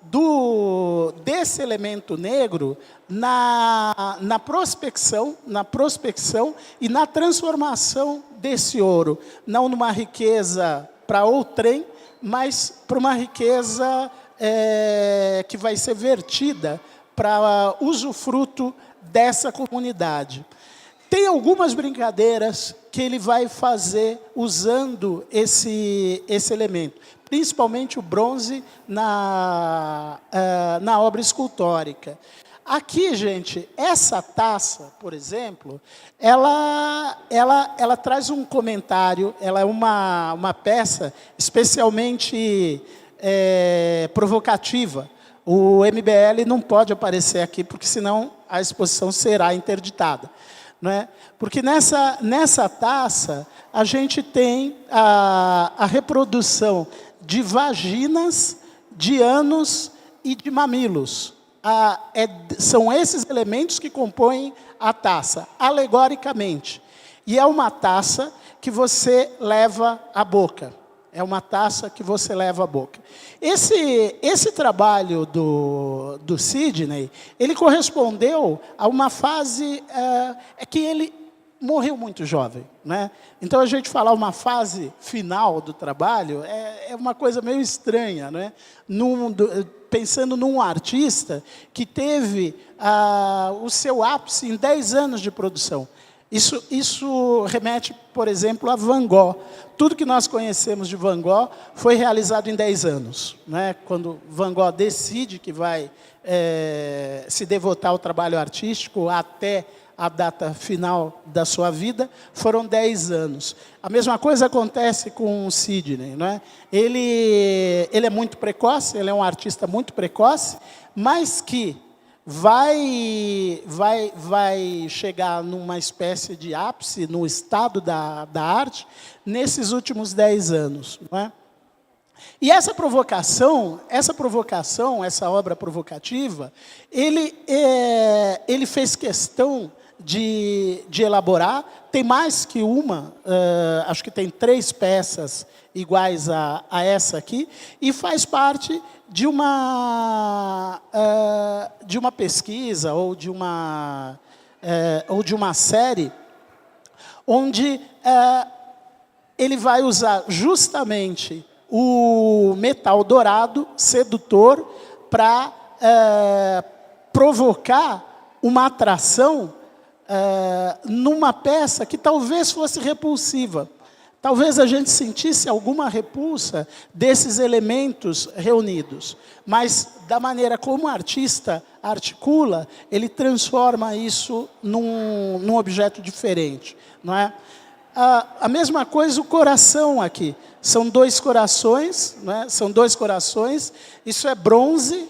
desse elemento negro na prospecção e na transformação desse ouro, não numa riqueza para outrem, mas para uma riqueza que vai ser vertida para usufruto dessa comunidade. Tem algumas brincadeiras que ele vai fazer usando esse elemento, principalmente o bronze na obra escultórica. Aqui, gente, essa taça, por exemplo, ela traz um comentário, ela é uma peça especialmente provocativa. O MBL não pode aparecer aqui, porque senão a exposição será interditada. Não é? Porque nessa taça, a gente tem a reprodução de vaginas, de ânus e de mamilos. São esses elementos que compõem a taça, alegoricamente. E é uma taça que você leva à boca. É uma taça que você leva à boca. Esse trabalho do Sidney, ele correspondeu a uma fase que ele morreu muito jovem, né? Então, a gente falar uma fase final do trabalho é uma coisa meio estranha, né? Pensando num artista que teve o seu ápice em 10 anos de produção. Isso remete, por exemplo, a Van Gogh. Tudo que nós conhecemos de Van Gogh foi realizado em 10 anos. Né? Quando Van Gogh decide que vai se devotar ao trabalho artístico até a data final da sua vida, foram 10 anos. A mesma coisa acontece com o Sidney. Né? Ele é muito precoce, ele é um artista muito precoce, mas que vai chegar numa espécie de ápice, no estado da arte, nesses últimos 10 anos. Não é? E essa obra provocativa, ele fez questão de elaborar. Tem mais que uma, acho que tem 3 peças iguais a essa aqui, e faz parte de uma pesquisa ou de uma série onde ele vai usar justamente o metal dourado, sedutor, para provocar uma atração numa peça que talvez fosse repulsiva. Talvez a gente sentisse alguma repulsa desses elementos reunidos, mas da maneira como o artista articula, ele transforma isso num objeto diferente. Não é? A mesma coisa o coração aqui. São 2 corações, não é? São 2 corações. Isso é bronze,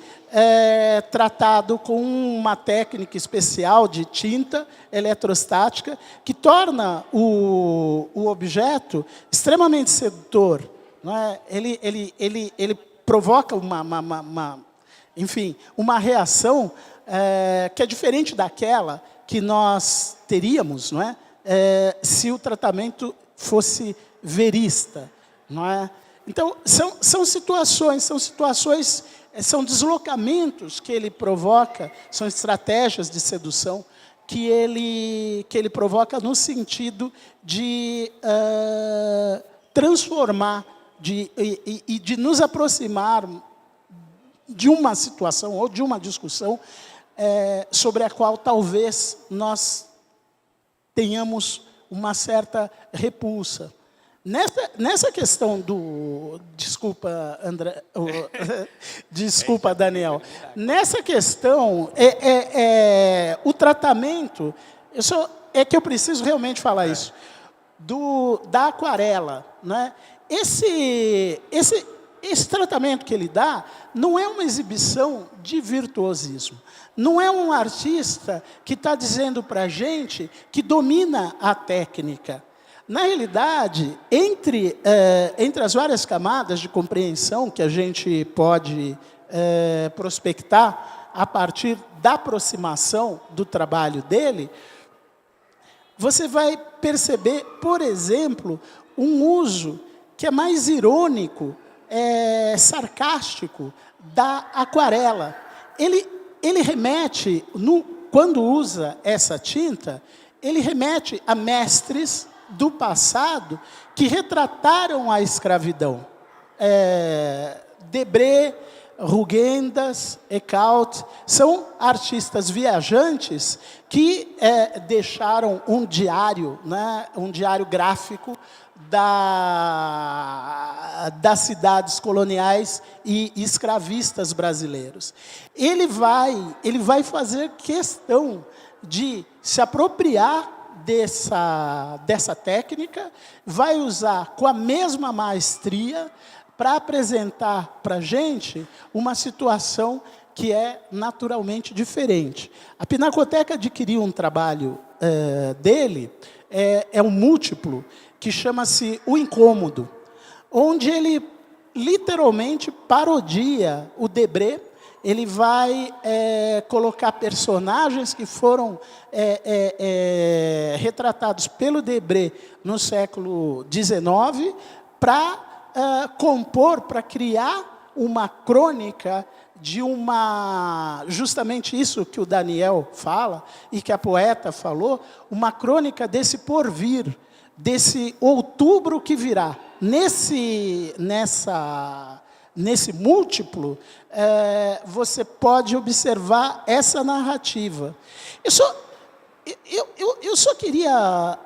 tratado com uma técnica especial de tinta eletrostática, que torna o objeto extremamente sedutor. Não é? Ele provoca uma reação que é diferente daquela que nós teríamos, não é? Se o tratamento fosse verista. Não é? Então, são situações, são deslocamentos que ele provoca, são estratégias de sedução que ele provoca no sentido de transformar, e de nos aproximar de uma situação ou de uma discussão sobre a qual talvez nós tenhamos uma certa repulsa. Nessa questão do... Desculpa, André, desculpa, Daniel. Nessa questão, o tratamento... É que eu preciso realmente falar isso. Da aquarela. Né? Esse tratamento que ele dá não é uma exibição de virtuosismo. Não é um artista que está dizendo para a gente que domina a técnica. Na realidade, entre as várias camadas de compreensão que a gente pode prospectar a partir da aproximação do trabalho dele, você vai perceber, por exemplo, um uso que é mais irônico, sarcástico, da aquarela. Ele remete, quando usa essa tinta, ele remete a mestres do passado que retrataram a escravidão. Debré, Rugendas, Ecaute, são artistas viajantes que deixaram um diário, né, um diário gráfico das cidades coloniais e escravistas brasileiros. Ele vai fazer questão de se apropriar dessa técnica, vai usar com a mesma maestria para apresentar para a gente uma situação que é naturalmente diferente. A Pinacoteca adquiriu um trabalho dele, um múltiplo, que chama-se O Incômodo, onde ele literalmente parodia o Debré. Ele vai colocar personagens que foram retratados pelo Debré no século XIX para compor, para criar uma crônica de justamente isso que o Daniel fala e que a poeta falou, uma crônica desse porvir, desse outubro que virá. Nesse múltiplo, você pode observar essa narrativa. Eu só queria,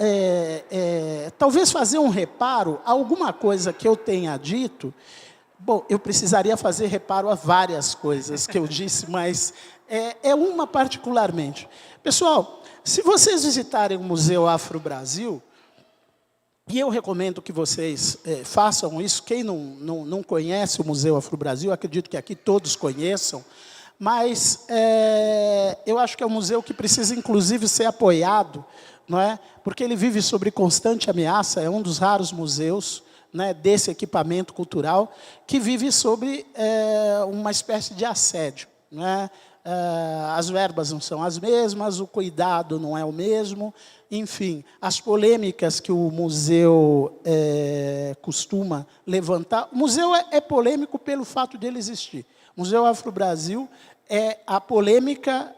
talvez, fazer um reparo a alguma coisa que eu tenha dito. Bom, eu precisaria fazer reparo a várias coisas que eu disse, mas uma particularmente. Pessoal, se vocês visitarem o Museu Afro-Brasil, e eu recomendo que vocês façam isso. Quem não conhece o Museu Afro-Brasil, acredito que aqui todos conheçam, mas eu acho que é um museu que precisa, inclusive, ser apoiado, não é? Porque ele vive sob constante ameaça, é um dos raros museus, né, desse equipamento cultural que vive sob uma espécie de assédio. Não é? As verbas não são as mesmas, o cuidado não é o mesmo, enfim, as polêmicas que o museu costuma levantar. O museu é polêmico pelo fato de ele existir. O Museu Afro-Brasil, a polêmica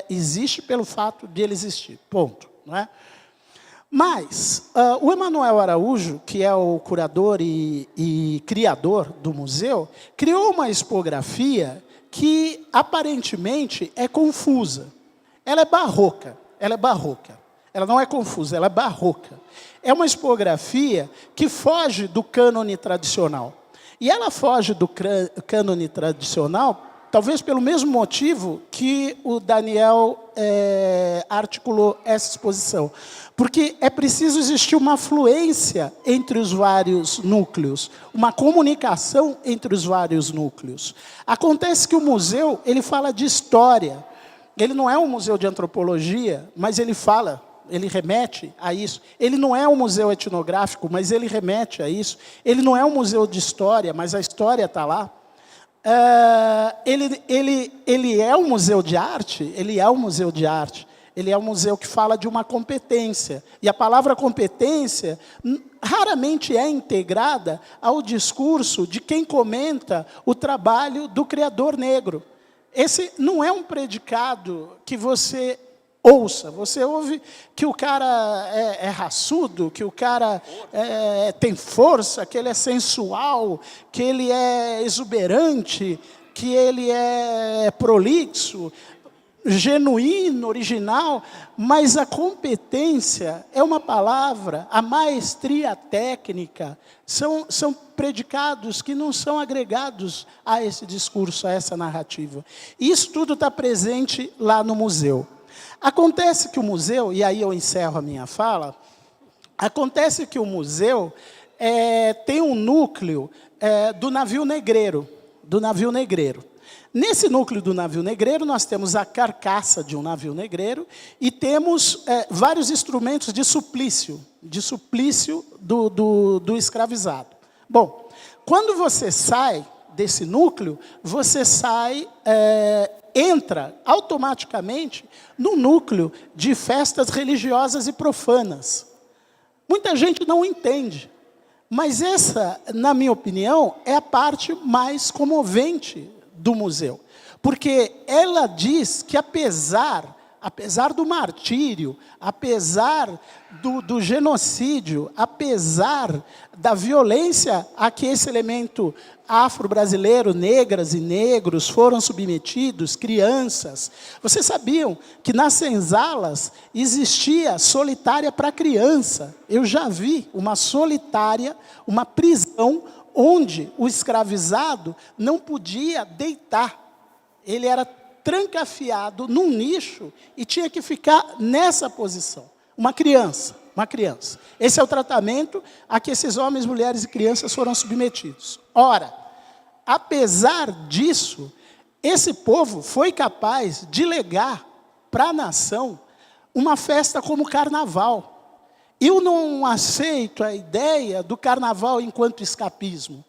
existe pelo fato de ele existir, ponto. Não é? Mas o Emanuel Araújo, que é o curador e criador do museu, criou uma expografia que, aparentemente, é confusa. Ela é barroca. Ela não é confusa, ela é barroca. É uma expografia que foge do cânone tradicional. E ela foge do cânone tradicional, talvez pelo mesmo motivo que o Daniel articulou essa exposição. Porque é preciso existir uma fluência entre os vários núcleos, uma comunicação entre os vários núcleos. Acontece que o museu, ele fala de história. Ele não é um museu de antropologia, mas ele remete a isso. Ele não é um museu etnográfico, mas ele remete a isso. Ele não é um museu de história, mas a história está lá. Ele é um museu de arte, ele é um museu de arte. Ele é um museu que fala de uma competência. E a palavra competência raramente é integrada ao discurso de quem comenta o trabalho do criador negro. Esse não é um predicado que você ouça. Você ouve que o cara é raçudo, que o cara tem força, que ele é sensual, que ele é exuberante, que ele é prolixo, genuíno, original, mas a competência é uma palavra, a maestria técnica, são predicados que não são agregados a esse discurso, a essa narrativa. E isso tudo está presente lá no museu. Acontece que o museu, e aí eu encerro a minha fala, acontece que o museu tem um núcleo do navio negreiro, Nesse núcleo do navio negreiro, nós temos a carcaça de um navio negreiro e temos vários instrumentos de suplício do escravizado. Bom, quando você sai desse núcleo, você entra automaticamente no núcleo de festas religiosas e profanas. Muita gente não entende, mas essa, na minha opinião, é a parte mais comovente do museu, porque ela diz que apesar do martírio, apesar do genocídio, apesar da violência a que esse elemento afro-brasileiro, negras e negros foram submetidos, crianças, vocês sabiam que nas senzalas existia solitária para criança? Eu já vi uma solitária, uma prisão, onde o escravizado não podia deitar. Ele era trancafiado num nicho e tinha que ficar nessa posição. Uma criança. Esse é o tratamento a que esses homens, mulheres e crianças foram submetidos. Ora, apesar disso, esse povo foi capaz de legar para a nação uma festa como o carnaval. Eu não aceito a ideia do carnaval enquanto escapismo.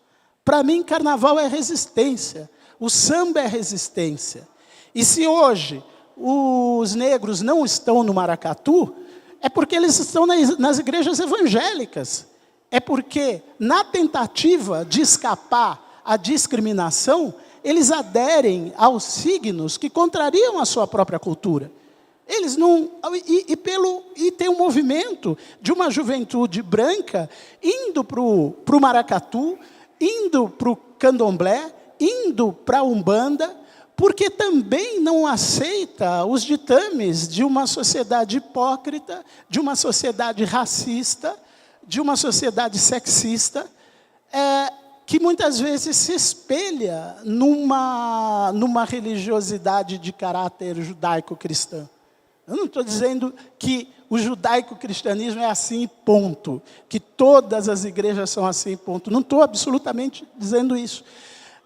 Para mim, carnaval é resistência. O samba é resistência. E se hoje os negros não estão no maracatu, é porque eles estão nas igrejas evangélicas. É porque, na tentativa de escapar à discriminação, eles aderem aos signos que contrariam a sua própria cultura. Eles não... E tem um movimento de uma juventude branca indo para o maracatu, indo para o candomblé, indo para a umbanda, porque também não aceita os ditames de uma sociedade hipócrita, de uma sociedade racista, de uma sociedade sexista, que muitas vezes se espelha numa religiosidade de caráter judaico-cristã. Eu não estou dizendo que o judaico-cristianismo é assim, ponto. Que todas as igrejas são assim, ponto. Não estou absolutamente dizendo isso.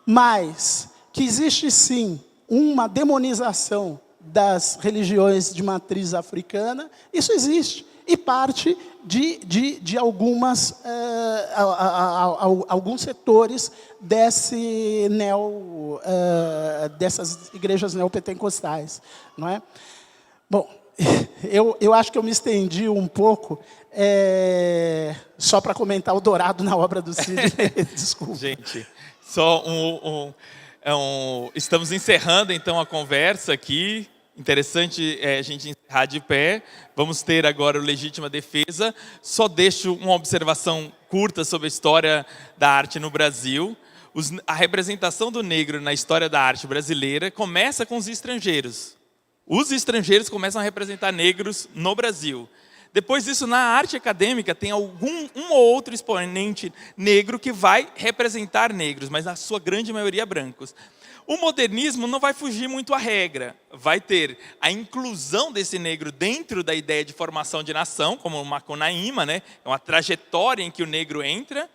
Mas que existe, sim, uma demonização das religiões de matriz africana, isso existe. E parte de alguns setores dessas igrejas neopentecostais. Não é? Bom, eu acho que eu me estendi um pouco, só para comentar o dourado na obra do Sidney. Desculpa. Gente, só estamos encerrando, então, a conversa aqui. Interessante a gente encerrar de pé. Vamos ter agora o Legítima Defesa. Só deixo uma observação curta sobre a história da arte no Brasil. A representação do negro na história da arte brasileira começa com os estrangeiros. Os estrangeiros começam a representar negros no Brasil. Depois disso, na arte acadêmica, tem um ou outro exponente negro que vai representar negros, mas na sua grande maioria brancos. O modernismo não vai fugir muito à regra. Vai ter a inclusão desse negro dentro da ideia de formação de nação, como o Macunaíma, né? É uma trajetória em que o negro entra.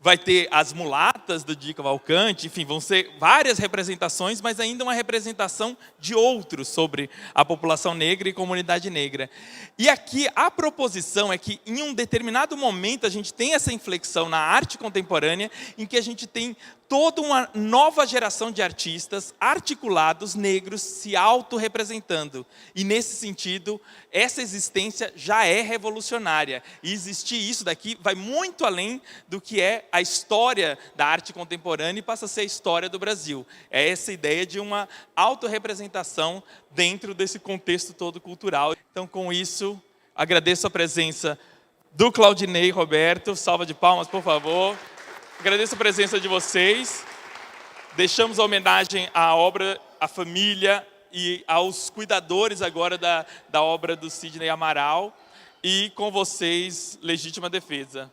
Vai ter as mulatas do Di Cavalcanti, enfim, vão ser várias representações, mas ainda uma representação de outros sobre a população negra e comunidade negra. E aqui a proposição é que em um determinado momento a gente tem essa inflexão na arte contemporânea em que a gente tem toda uma nova geração de artistas articulados, negros, se autorrepresentando. E, nesse sentido, essa existência já é revolucionária. E existir isso daqui vai muito além do que é a história da arte contemporânea e passa a ser a história do Brasil. É essa ideia de uma autorrepresentação dentro desse contexto todo cultural. Então, com isso, agradeço a presença do Claudinei Roberto. Salva de palmas, por favor. Agradeço a presença de vocês. Deixamos a homenagem à obra, à família e aos cuidadores agora da obra do Sidney Amaral. E com vocês, Legítima Defesa.